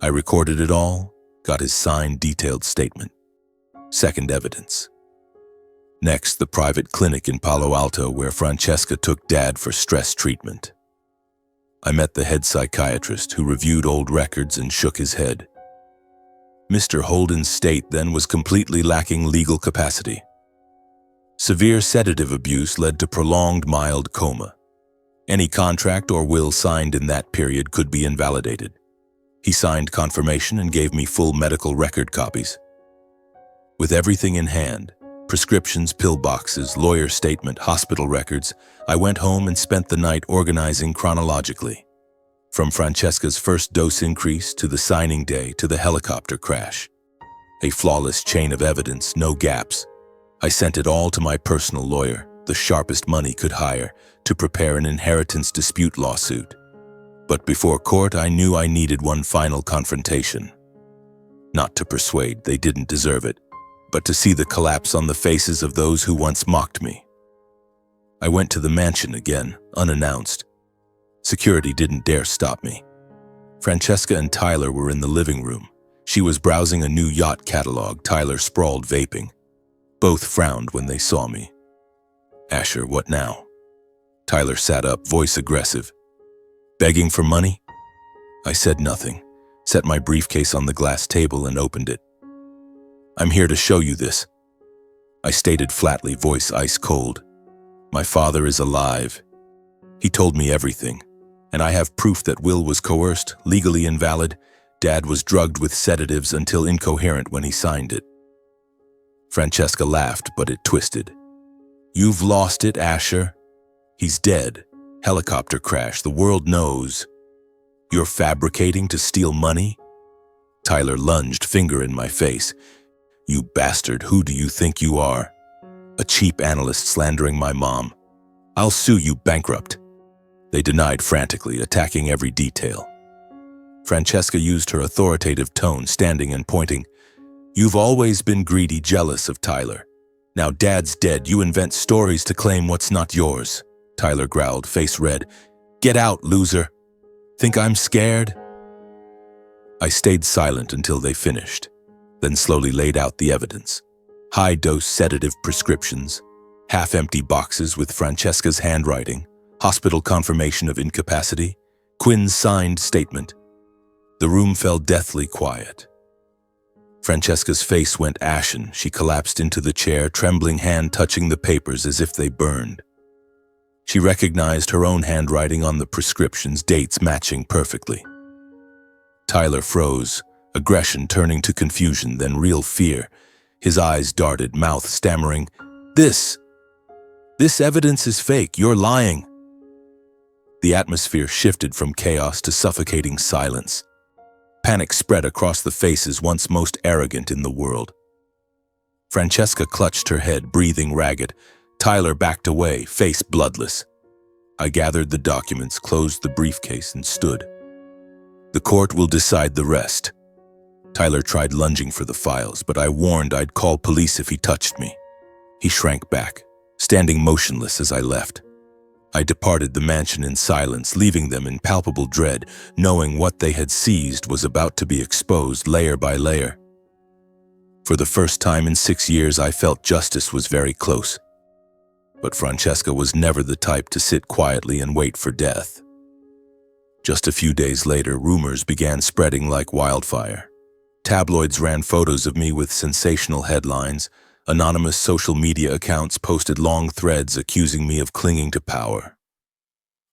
I recorded it all, got his signed, detailed statement. Second evidence. Next, the private clinic in Palo Alto where Francesca took Dad for stress treatment. I met the head psychiatrist who reviewed old records and shook his head. Mr. Holden's state then was completely lacking legal capacity. Severe sedative abuse led to prolonged mild coma. Any contract or will signed in that period could be invalidated. He signed confirmation and gave me full medical record copies. With everything in hand, prescriptions, pill boxes, lawyer statement, hospital records, I went home and spent the night organizing chronologically. From Francesca's first dose increase to the signing day to the helicopter crash. A flawless chain of evidence, no gaps. I sent it all to my personal lawyer, the sharpest money could hire, to prepare an inheritance dispute lawsuit. But before court, I knew I needed one final confrontation. Not to persuade, they didn't deserve it, but to see the collapse on the faces of those who once mocked me. I went to the mansion again, unannounced. Security didn't dare stop me. Francesca and Tyler were in the living room. She was browsing a new yacht catalog. Tyler sprawled vaping. Both frowned when they saw me. "Asher, what now?" Tyler sat up, voice aggressive. "Begging for money?" I said nothing, set my briefcase on the glass table and opened it. "I'm here to show you this," I stated flatly, voice ice cold. "My father is alive. He told me everything, and I have proof that will was coerced, legally invalid. Dad was drugged with sedatives until incoherent when he signed it." Francesca laughed, but it twisted. "You've lost it, Asher. He's dead. Helicopter crash. The world knows. You're fabricating to steal money?" Tyler lunged, finger in my face. "You bastard, who do you think you are? A cheap analyst slandering my mom. I'll sue you bankrupt." They denied frantically, attacking every detail. Francesca used her authoritative tone, standing and pointing. "You've always been greedy, jealous of Tyler. Now Dad's dead, you invent stories to claim what's not yours." Tyler growled, face red. "Get out, loser. Think I'm scared?" I stayed silent until they finished, then slowly laid out the evidence. High-dose sedative prescriptions, half-empty boxes with Francesca's handwriting, hospital confirmation of incapacity, Quinn's signed statement. The room fell deathly quiet. Francesca's face went ashen. She collapsed into the chair, trembling hand touching the papers as if they burned. She recognized her own handwriting on the prescriptions, dates matching perfectly. Tyler froze, aggression turning to confusion, then real fear. His eyes darted, mouth stammering, This evidence is fake. You're lying." The atmosphere shifted from chaos to suffocating silence. Panic spread across the faces once most arrogant in the world. Francesca clutched her head, breathing ragged. Tyler backed away, face bloodless. I gathered the documents, closed the briefcase, and stood. "The court will decide the rest." Tyler tried lunging for the files, but I warned I'd call police if he touched me. He shrank back, standing motionless as I left. I departed the mansion in silence, leaving them in palpable dread, knowing what they had seized was about to be exposed layer by layer. For the first time in 6 years, I felt justice was very close. But Francesca was never the type to sit quietly and wait for death. Just a few days later, rumors began spreading like wildfire. Tabloids ran photos of me with sensational headlines. Anonymous social media accounts posted long threads accusing me of clinging to power,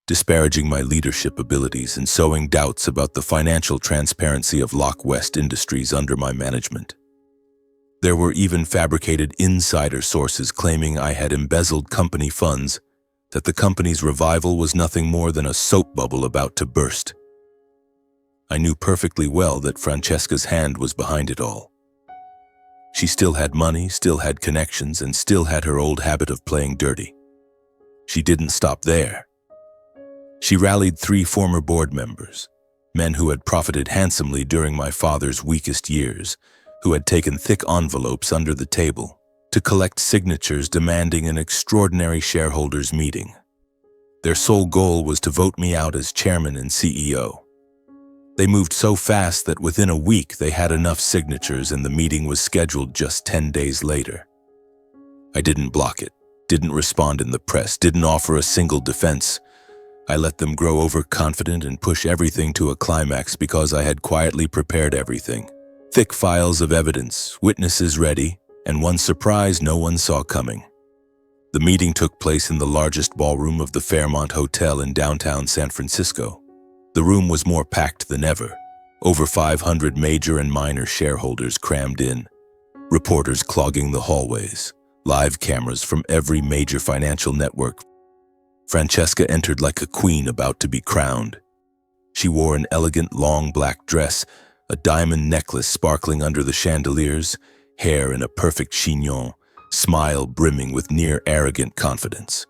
disparaging my leadership abilities, and sowing doubts about the financial transparency of Lock West Industries under my management. There were even fabricated insider sources claiming I had embezzled company funds, that the company's revival was nothing more than a soap bubble about to burst. I knew perfectly well that Francesca's hand was behind it all. She still had money, still had connections, and still had her old habit of playing dirty. She didn't stop there. She rallied 3 former board members, men who had profited handsomely during my father's weakest years, who had taken thick envelopes under the table to collect signatures demanding an extraordinary shareholders' meeting. Their sole goal was to vote me out as chairman and CEO. They moved so fast that within a week they had enough signatures and the meeting was scheduled just 10 days later. I didn't block it, didn't respond in the press, didn't offer a single defense. I let them grow overconfident and push everything to a climax because I had quietly prepared everything. Thick files of evidence, witnesses ready, and one surprise no one saw coming. The meeting took place in the largest ballroom of the Fairmont Hotel in downtown San Francisco. The room was more packed than ever. Over 500 major and minor shareholders crammed in, reporters clogging the hallways, live cameras from every major financial network. Francesca entered like a queen about to be crowned. She wore an elegant long black dress, a diamond necklace sparkling under the chandeliers, hair in a perfect chignon, smile brimming with near arrogant confidence.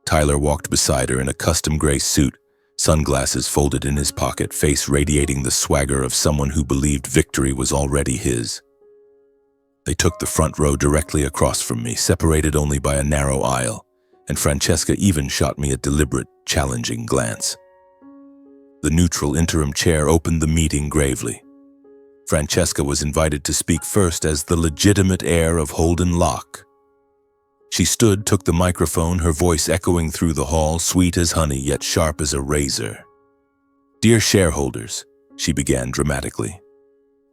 Tyler walked beside her in a custom gray suit, sunglasses folded in his pocket, face radiating the swagger of someone who believed victory was already his. They took the front row directly across from me, separated only by a narrow aisle, and Francesca even shot me a deliberate, challenging glance. The neutral interim chair opened the meeting gravely. Francesca was invited to speak first as the legitimate heir of Holden Locke. She stood, took the microphone, her voice echoing through the hall, sweet as honey yet sharp as a razor. "Dear shareholders," she began dramatically.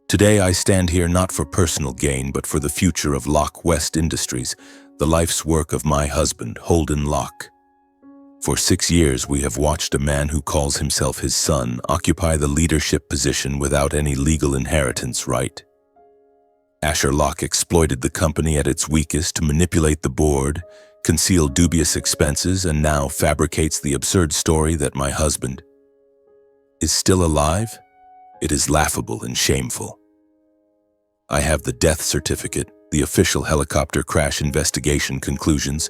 "Today I stand here not for personal gain but for the future of Locke West Industries, the life's work of my husband, Holden Locke. For 6 years we have watched a man who calls himself his son occupy the leadership position without any legal inheritance right. Asher Locke exploited the company at its weakest to manipulate the board, conceal dubious expenses, and now fabricates the absurd story that my husband is still alive? It is laughable and shameful. I have the death certificate, the official helicopter crash investigation conclusions,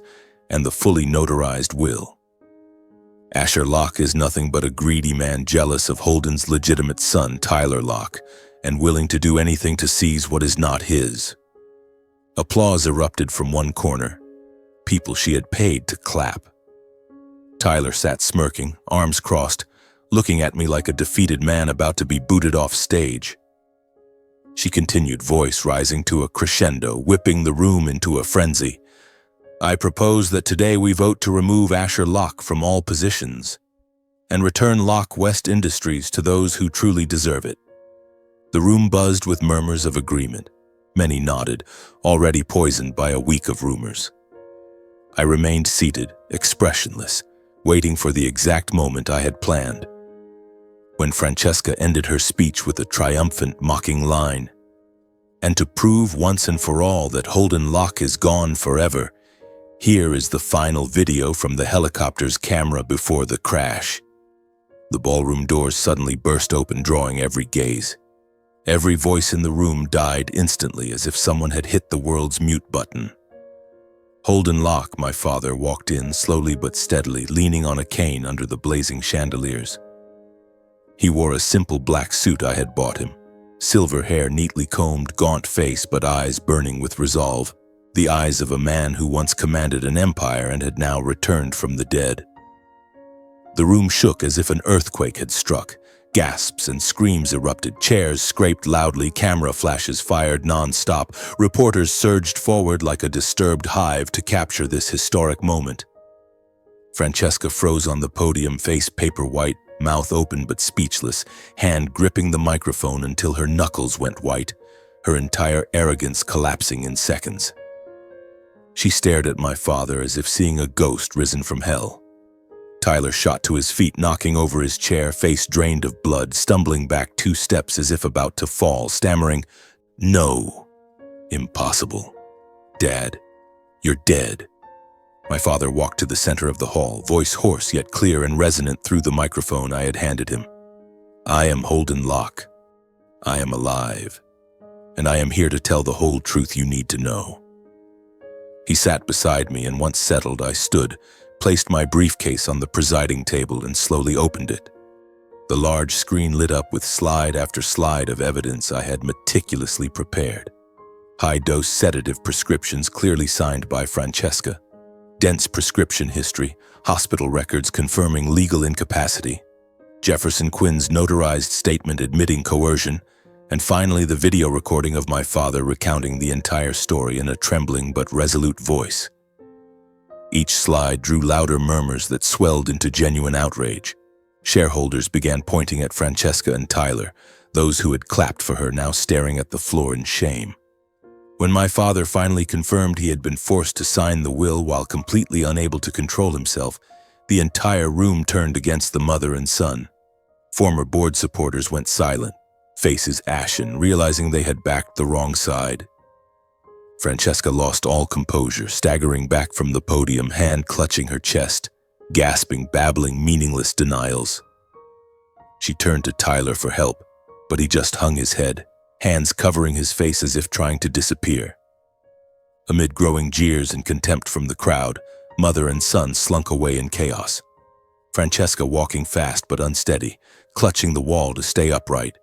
and the fully notarized will. Asher Locke is nothing but a greedy man jealous of Holden's legitimate son, Tyler Locke, and willing to do anything to seize what is not his." Applause erupted from one corner, people she had paid to clap. Tyler sat smirking, arms crossed, looking at me like a defeated man about to be booted off stage. She continued, voice rising to a crescendo, whipping the room into a frenzy. "I propose that today we vote to remove Asher Locke from all positions and return Locke West Industries to those who truly deserve it." The room buzzed with murmurs of agreement. Many nodded, already poisoned by a week of rumors. I remained seated, expressionless, waiting for the exact moment I had planned. When Francesca ended her speech with a triumphant, mocking line, "And to prove once and for all that Holden Locke is gone forever, here is the final video from the helicopter's camera before the crash." The ballroom doors suddenly burst open, drawing every gaze. Every voice in the room died instantly, as if someone had hit the world's mute button. Holden Locke, my father, walked in slowly but steadily, leaning on a cane under the blazing chandeliers. He wore a simple black suit I had bought him, silver hair neatly combed, gaunt face but eyes burning with resolve, the eyes of a man who once commanded an empire and had now returned from the dead. The room shook as if an earthquake had struck. Gasps and screams erupted, chairs scraped loudly, camera flashes fired non-stop. Reporters surged forward like a disturbed hive to capture this historic moment. Francesca froze on the podium, face paper white, mouth open but speechless, hand gripping the microphone until her knuckles went white, her entire arrogance collapsing in seconds. She stared at my father as if seeing a ghost risen from hell. Tyler shot to his feet, knocking over his chair, face drained of blood, stumbling back 2 steps as if about to fall, stammering, "No, impossible. Dad, you're dead." My father walked to the center of the hall, voice hoarse yet clear and resonant through the microphone I had handed him. "I am Holden Locke. I am alive, and I am here to tell the whole truth you need to know." He sat beside me, and once settled, I stood, placed my briefcase on the presiding table and slowly opened it. The large screen lit up with slide after slide of evidence I had meticulously prepared. High-dose sedative prescriptions clearly signed by Francesca, dense prescription history, hospital records confirming legal incapacity, Jefferson Quinn's notarized statement admitting coercion, and finally the video recording of my father recounting the entire story in a trembling but resolute voice. Each slide drew louder murmurs that swelled into genuine outrage. Shareholders began pointing at Francesca and Tyler, those who had clapped for her now staring at the floor in shame. When my father finally confirmed he had been forced to sign the will while completely unable to control himself, the entire room turned against the mother and son. Former board supporters went silent, faces ashen, realizing they had backed the wrong side. Francesca lost all composure, staggering back from the podium, hand clutching her chest, gasping, babbling meaningless denials. She turned to Tyler for help, but he just hung his head, hands covering his face as if trying to disappear. Amid growing jeers and contempt from the crowd, mother and son slunk away in chaos. Francesca walking fast but unsteady, clutching the wall to stay upright.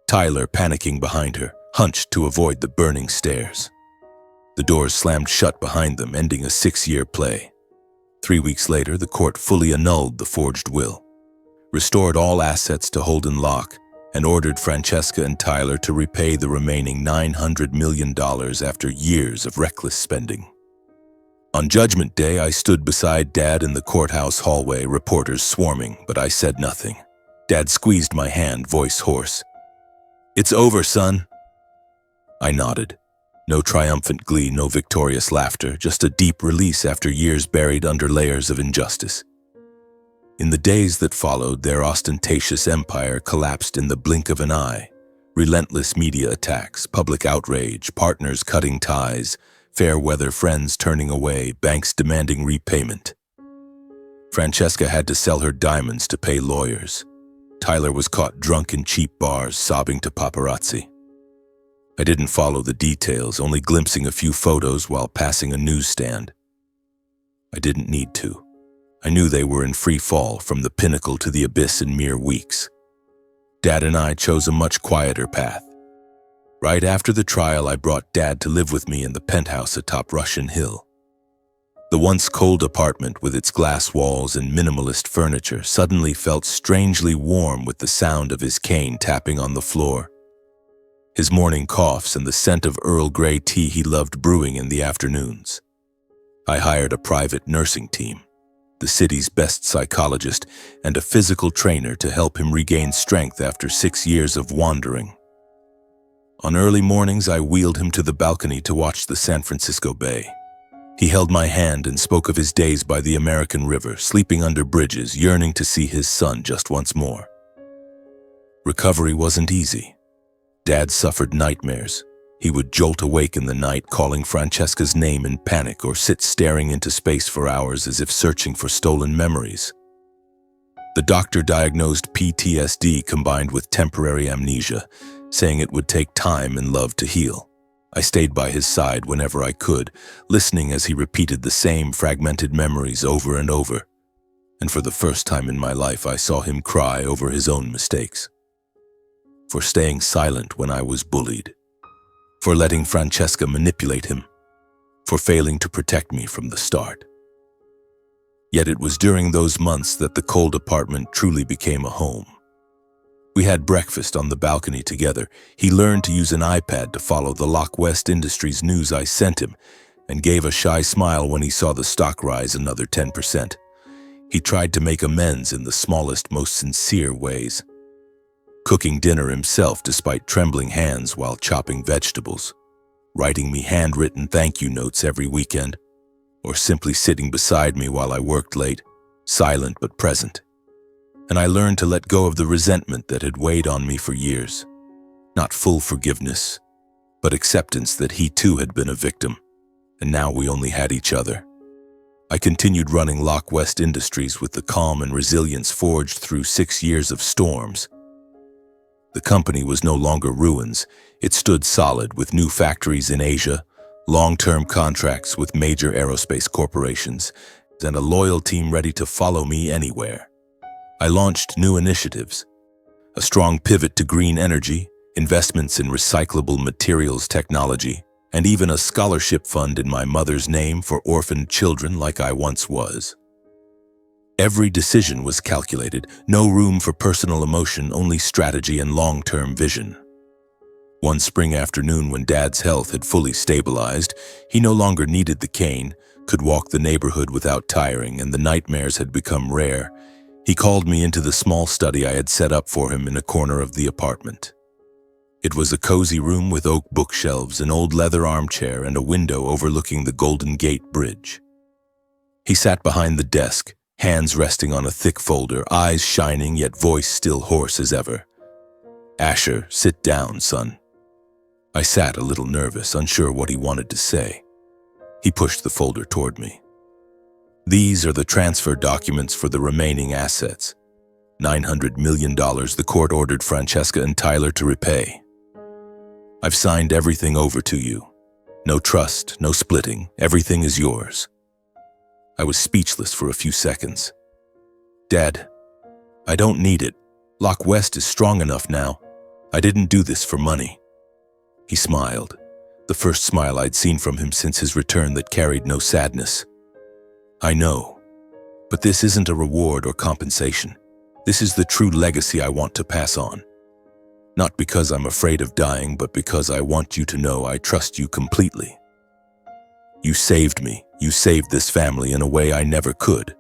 Tyler panicking behind her, hunched to avoid the burning stairs. The doors slammed shut behind them, ending a 6-year play. 3 weeks later, the court fully annulled the forged will. restored all assets to Holden Lock, and ordered Francesca and Tyler to repay the remaining $900 million after years of reckless spending. On Judgment Day, I stood beside Dad in the courthouse hallway, reporters swarming, but I said nothing. Dad squeezed my hand, voice hoarse. "It's over, son." I nodded. No triumphant glee, no victorious laughter, just a deep release after years buried under layers of injustice. In the days that followed, their ostentatious empire collapsed in the blink of an eye. Relentless media attacks, public outrage, partners cutting ties, fair-weather friends turning away, banks demanding repayment. Francesca had to sell her diamonds to pay lawyers. Tyler was caught drunk in cheap bars, sobbing to paparazzi. I didn't follow the details, only glimpsing a few photos while passing a newsstand. I didn't need to. I knew they were in free fall, from the pinnacle to the abyss in mere weeks. Dad and I chose a much quieter path. Right after the trial, I brought Dad to live with me in the penthouse atop Russian Hill. The once cold apartment with its glass walls and minimalist furniture suddenly felt strangely warm with the sound of his cane tapping on the floor, his morning coughs, and the scent of Earl Grey tea he loved brewing in the afternoons. I hired a private nursing team, the city's best psychologist, and a physical trainer to help him regain strength after 6 years of wandering. On early mornings, I wheeled him to the balcony to watch the San Francisco Bay. He held my hand and spoke of his days by the American River, sleeping under bridges, yearning to see his son just once more. Recovery wasn't easy. Dad suffered nightmares. He would jolt awake in the night, calling Francesca's name in panic, or sit staring into space for hours as if searching for stolen memories. The doctor diagnosed PTSD combined with temporary amnesia, saying it would take time and love to heal. I stayed by his side whenever I could, listening as he repeated the same fragmented memories over and over. And for the first time in my life, I saw him cry over his own mistakes. For staying silent when I was bullied. For letting Francesca manipulate him. For failing to protect me from the start. Yet it was during those months that the cold apartment truly became a home. We had breakfast on the balcony together. He learned to use an iPad to follow the Lock West Industries news I sent him, and gave a shy smile when he saw the stock rise another 10%. He tried to make amends in the smallest, most sincere ways. Cooking dinner himself despite trembling hands while chopping vegetables. Writing me handwritten thank you notes every weekend. Or simply sitting beside me while I worked late, silent but present. And I learned to let go of the resentment that had weighed on me for years. Not full forgiveness, but acceptance that he too had been a victim, and now we only had each other. I continued running Lock West Industries with the calm and resilience forged through 6 years of storms. The company was no longer ruins. It stood solid with new factories in Asia, long-term contracts with major aerospace corporations, and a loyal team ready to follow me anywhere. I launched new initiatives, a strong pivot to green energy, investments in recyclable materials technology, and even a scholarship fund in my mother's name for orphaned children like I once was. Every decision was calculated, no room for personal emotion, only strategy and long-term vision. One spring afternoon when Dad's health had fully stabilized, he no longer needed the cane, could walk the neighborhood without tiring, and the nightmares had become rare. He called me into the small study I had set up for him in a corner of the apartment. It was a cozy room with oak bookshelves, an old leather armchair, and a window overlooking the Golden Gate Bridge. He sat behind the desk, hands resting on a thick folder, eyes shining yet voice still hoarse as ever. "Asher, sit down, son." I sat a little nervous, unsure what he wanted to say. He pushed the folder toward me. "These are the transfer documents for the remaining assets. $900 million the court ordered Francesca and Tyler to repay. I've signed everything over to you. No trust, no splitting, everything is yours." I was speechless for a few seconds. "Dad, I don't need it. Lock West is strong enough now. I didn't do this for money." He smiled, the first smile I'd seen from him since his return that carried no sadness. "I know, but this isn't a reward or compensation. This is the true legacy I want to pass on. Not because I'm afraid of dying, but because I want you to know I trust you completely. You saved me. You saved this family in a way I never could.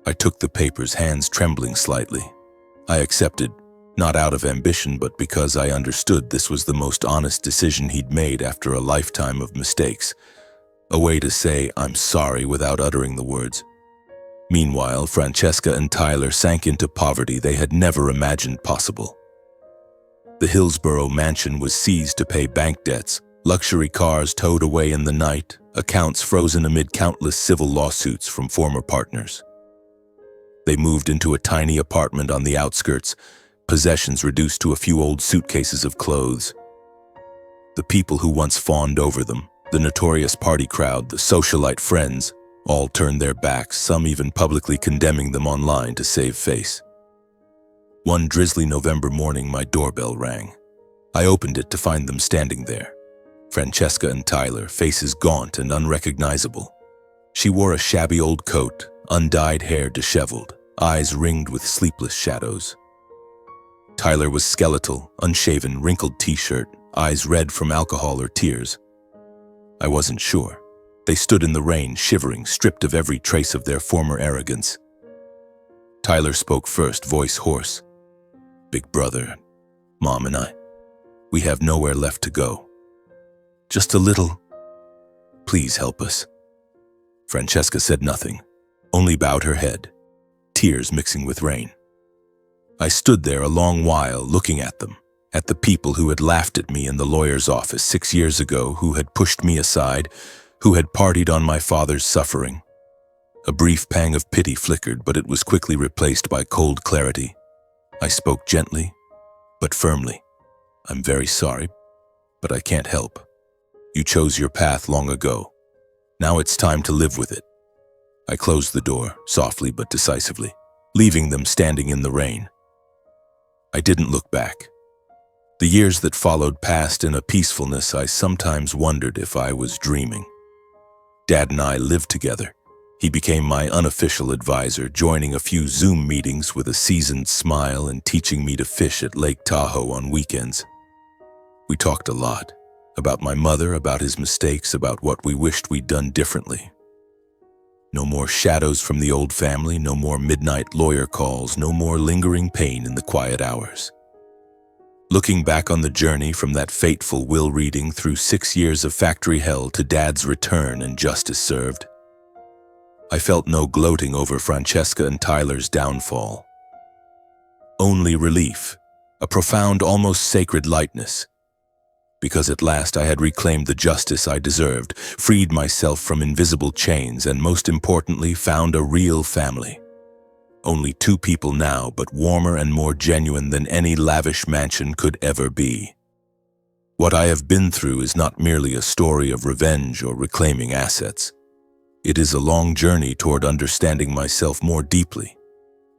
I took the papers, hands trembling slightly. I accepted, not out of ambition, but because I understood this was the most honest decision he'd made after a lifetime of mistakes. A way to say, I'm sorry, without uttering the words. Meanwhile, Francesca and Tyler sank into poverty they had never imagined possible. The Hillsborough mansion was seized to pay bank debts, luxury cars towed away in the night, accounts frozen amid countless civil lawsuits from former partners. They moved into a tiny apartment on the outskirts, possessions reduced to a few old suitcases of clothes. The people who once fawned over them, the notorious party crowd, the socialite friends, all turned their backs, some even publicly condemning them online to save face. One drizzly November morning, my doorbell rang. I opened it to find them standing there. Francesca and Tyler, faces gaunt and unrecognizable. She wore a shabby old coat, undyed hair disheveled, eyes ringed with sleepless shadows. Tyler was skeletal, unshaven, wrinkled t-shirt, eyes red from alcohol or tears. I wasn't sure. They stood in the rain, shivering, stripped of every trace of their former arrogance. Tyler spoke first, voice hoarse. Big brother, Mom and I, we have nowhere left to go. Just a little. Please help us. Francesca said nothing, only bowed her head, tears mixing with rain. I stood there a long while looking at them, at the people who had laughed at me in the lawyer's office 6 years ago, who had pushed me aside, who had partied on my father's suffering. A brief pang of pity flickered, but it was quickly replaced by cold clarity. I spoke gently, but firmly. I'm very sorry, but I can't help. You chose your path long ago. Now it's time to live with it. I closed the door, softly but decisively, leaving them standing in the rain. I didn't look back. The years that followed passed in a peacefulness I sometimes wondered if I was dreaming. Dad and I lived together. He became my unofficial advisor, joining a few Zoom meetings with a seasoned smile and teaching me to fish at Lake Tahoe on weekends. We talked a lot. About my mother, about his mistakes, about what we wished we'd done differently. No more shadows from the old family, no more midnight lawyer calls, no more lingering pain in the quiet hours. Looking back on the journey from that fateful will reading through 6 years of factory hell to Dad's return and justice served, I felt no gloating over Francesca and Tyler's downfall. Only relief, a profound, almost sacred lightness. Because at last I had reclaimed the justice I deserved, freed myself from invisible chains, and most importantly, found a real family. Only 2 people now, but warmer and more genuine than any lavish mansion could ever be. What I have been through is not merely a story of revenge or reclaiming assets. It is a long journey toward understanding myself more deeply,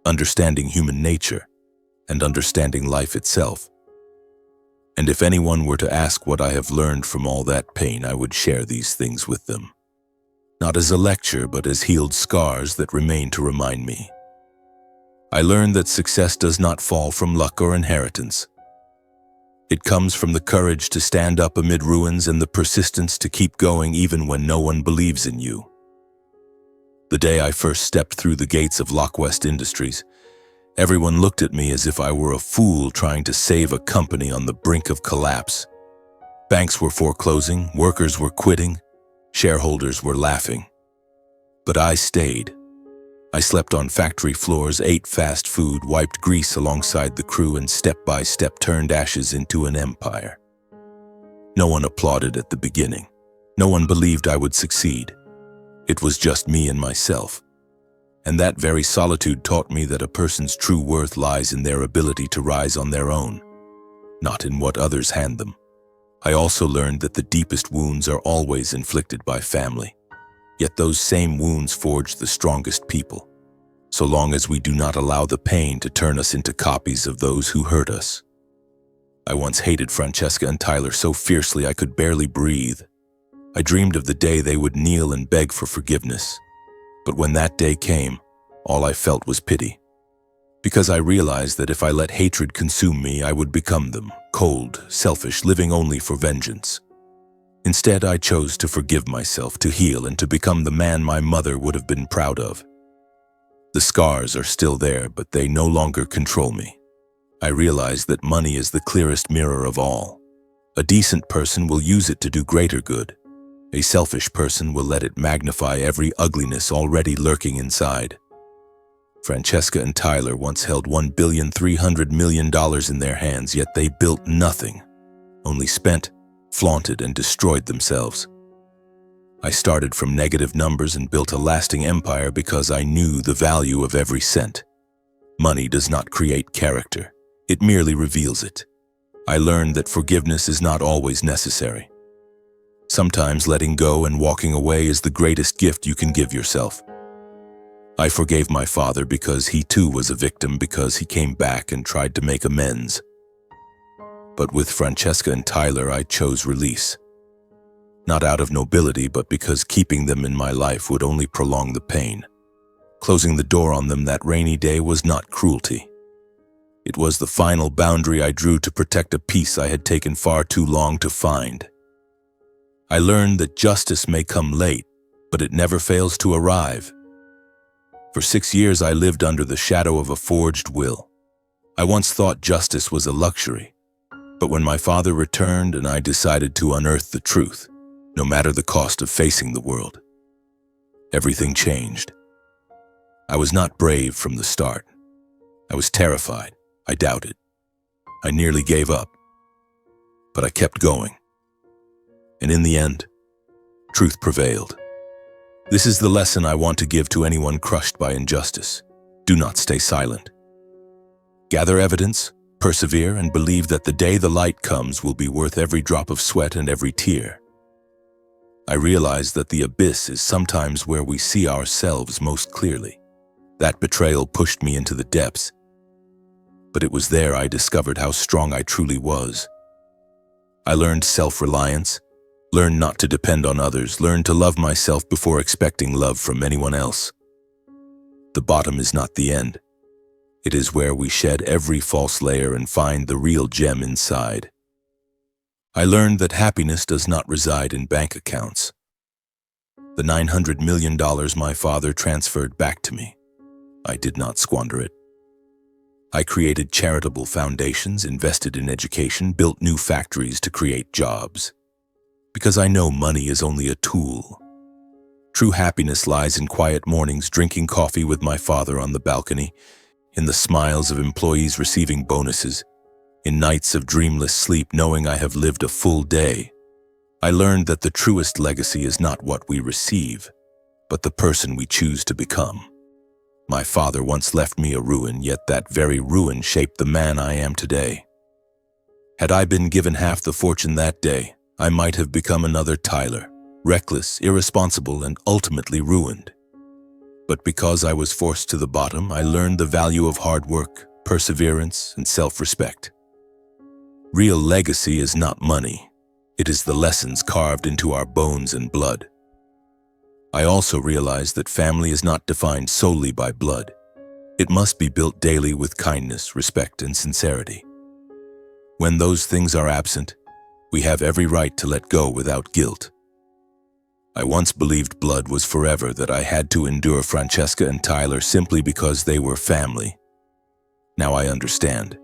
understanding human nature, and understanding life itself. And if anyone were to ask what I have learned from all that pain, I would share these things with them. Not as a lecture, but as healed scars that remain to remind me. I learned that success does not fall from luck or inheritance. It comes from the courage to stand up amid ruins and the persistence to keep going even when no one believes in you. The day I first stepped through the gates of Lockwest Industries, everyone looked at me as if I were a fool trying to save a company on the brink of collapse. Banks were foreclosing, workers were quitting, shareholders were laughing. But I stayed. I slept on factory floors, ate fast food, wiped grease alongside the crew, and step by step turned ashes into an empire. No one applauded at the beginning. No one believed I would succeed. It was just me and myself. And that very solitude taught me that a person's true worth lies in their ability to rise on their own, not in what others hand them. I also learned that the deepest wounds are always inflicted by family. Yet those same wounds forge the strongest people, so long as we do not allow the pain to turn us into copies of those who hurt us. I once hated Francesca and Tyler so fiercely I could barely breathe. I dreamed of the day they would kneel and beg for forgiveness. But when that day came, all I felt was pity. Because I realized that if I let hatred consume me, I would become them, cold, selfish, living only for vengeance. Instead, I chose to forgive myself, to heal, and to become the man my mother would have been proud of. The scars are still there, but they no longer control me. I realized that money is the clearest mirror of all. A decent person will use it to do greater good. A selfish person will let it magnify every ugliness already lurking inside. Francesca and Tyler once held $1,300,000,000 in their hands, yet they built nothing, only spent, flaunted, and destroyed themselves. I started from negative numbers and built a lasting empire because I knew the value of every cent. Money does not create character, it merely reveals it. I learned that forgiveness is not always necessary. Sometimes letting go and walking away is the greatest gift you can give yourself. I forgave my father because he too was a victim, because he came back and tried to make amends. But with Francesca and Tyler, I chose release. Not out of nobility, but because keeping them in my life would only prolong the pain. Closing the door on them that rainy day was not cruelty. It was the final boundary I drew to protect a peace I had taken far too long to find. I learned that justice may come late, but it never fails to arrive. For 6 years, I lived under the shadow of a forged will. I once thought justice was a luxury, but when my father returned and I decided to unearth the truth, no matter the cost of facing the world, everything changed. I was not brave from the start. I was terrified. I doubted. I nearly gave up. But I kept going. And in the end, truth prevailed. This is the lesson I want to give to anyone crushed by injustice. Do not stay silent. Gather evidence, persevere, and believe that the day the light comes will be worth every drop of sweat and every tear. I realize that the abyss is sometimes where we see ourselves most clearly. That betrayal pushed me into the depths, but it was there I discovered how strong I truly was. I learned self-reliance, learned not to depend on others, learned to love myself before expecting love from anyone else. The bottom is not the end. It is where we shed every false layer and find the real gem inside. I learned that happiness does not reside in bank accounts. The $900 million my father transferred back to me, I did not squander it. I created charitable foundations, invested in education, built new factories to create jobs. Because I know money is only a tool. True happiness lies in quiet mornings drinking coffee with my father on the balcony, in the smiles of employees receiving bonuses, in nights of dreamless sleep knowing I have lived a full day. I learned that the truest legacy is not what we receive, but the person we choose to become. My father once left me a ruin, yet that very ruin shaped the man I am today. Had I been given half the fortune that day, I might have become another Tyler, reckless, irresponsible, and ultimately ruined. But because I was forced to the bottom, I learned the value of hard work, perseverance, and self-respect. Real legacy is not money. It is the lessons carved into our bones and blood. I also realized that family is not defined solely by blood. It must be built daily with kindness, respect, and sincerity. When those things are absent, we have every right to let go without guilt. I once believed blood was forever, that I had to endure Francesca and Tyler simply because they were family. Now I understand.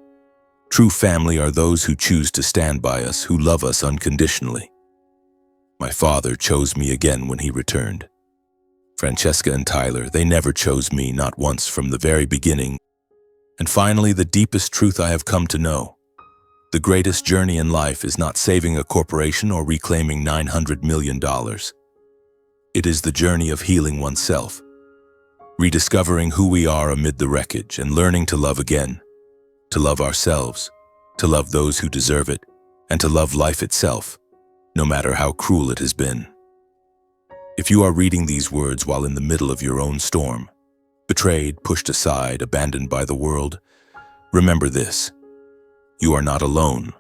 True family are those who choose to stand by us, who love us unconditionally. My father chose me again when he returned. Francesca and Tyler, they never chose me, not once from the very beginning. And finally, the deepest truth I have come to know. The greatest journey in life is not saving a corporation or reclaiming $900 million. It is the journey of healing oneself, rediscovering who we are amid the wreckage and learning to love again, to love ourselves, to love those who deserve it, and to love life itself, no matter how cruel it has been. If you are reading these words while in the middle of your own storm, betrayed, pushed aside, abandoned by the world, remember this: you are not alone.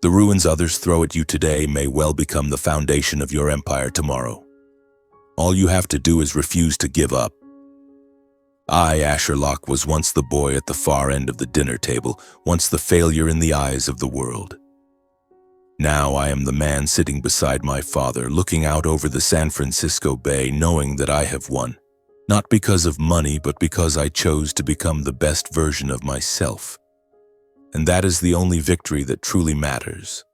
The ruins others throw at you today may well become the foundation of your empire tomorrow. All you have to do is refuse to give up. I, Asher Locke, was once the boy at the far end of the dinner table, once the failure in the eyes of the world. Now I am the man sitting beside my father, looking out over the San Francisco Bay, knowing that I have won. Not because of money, but because I chose to become the best version of myself. And that is the only victory that truly matters.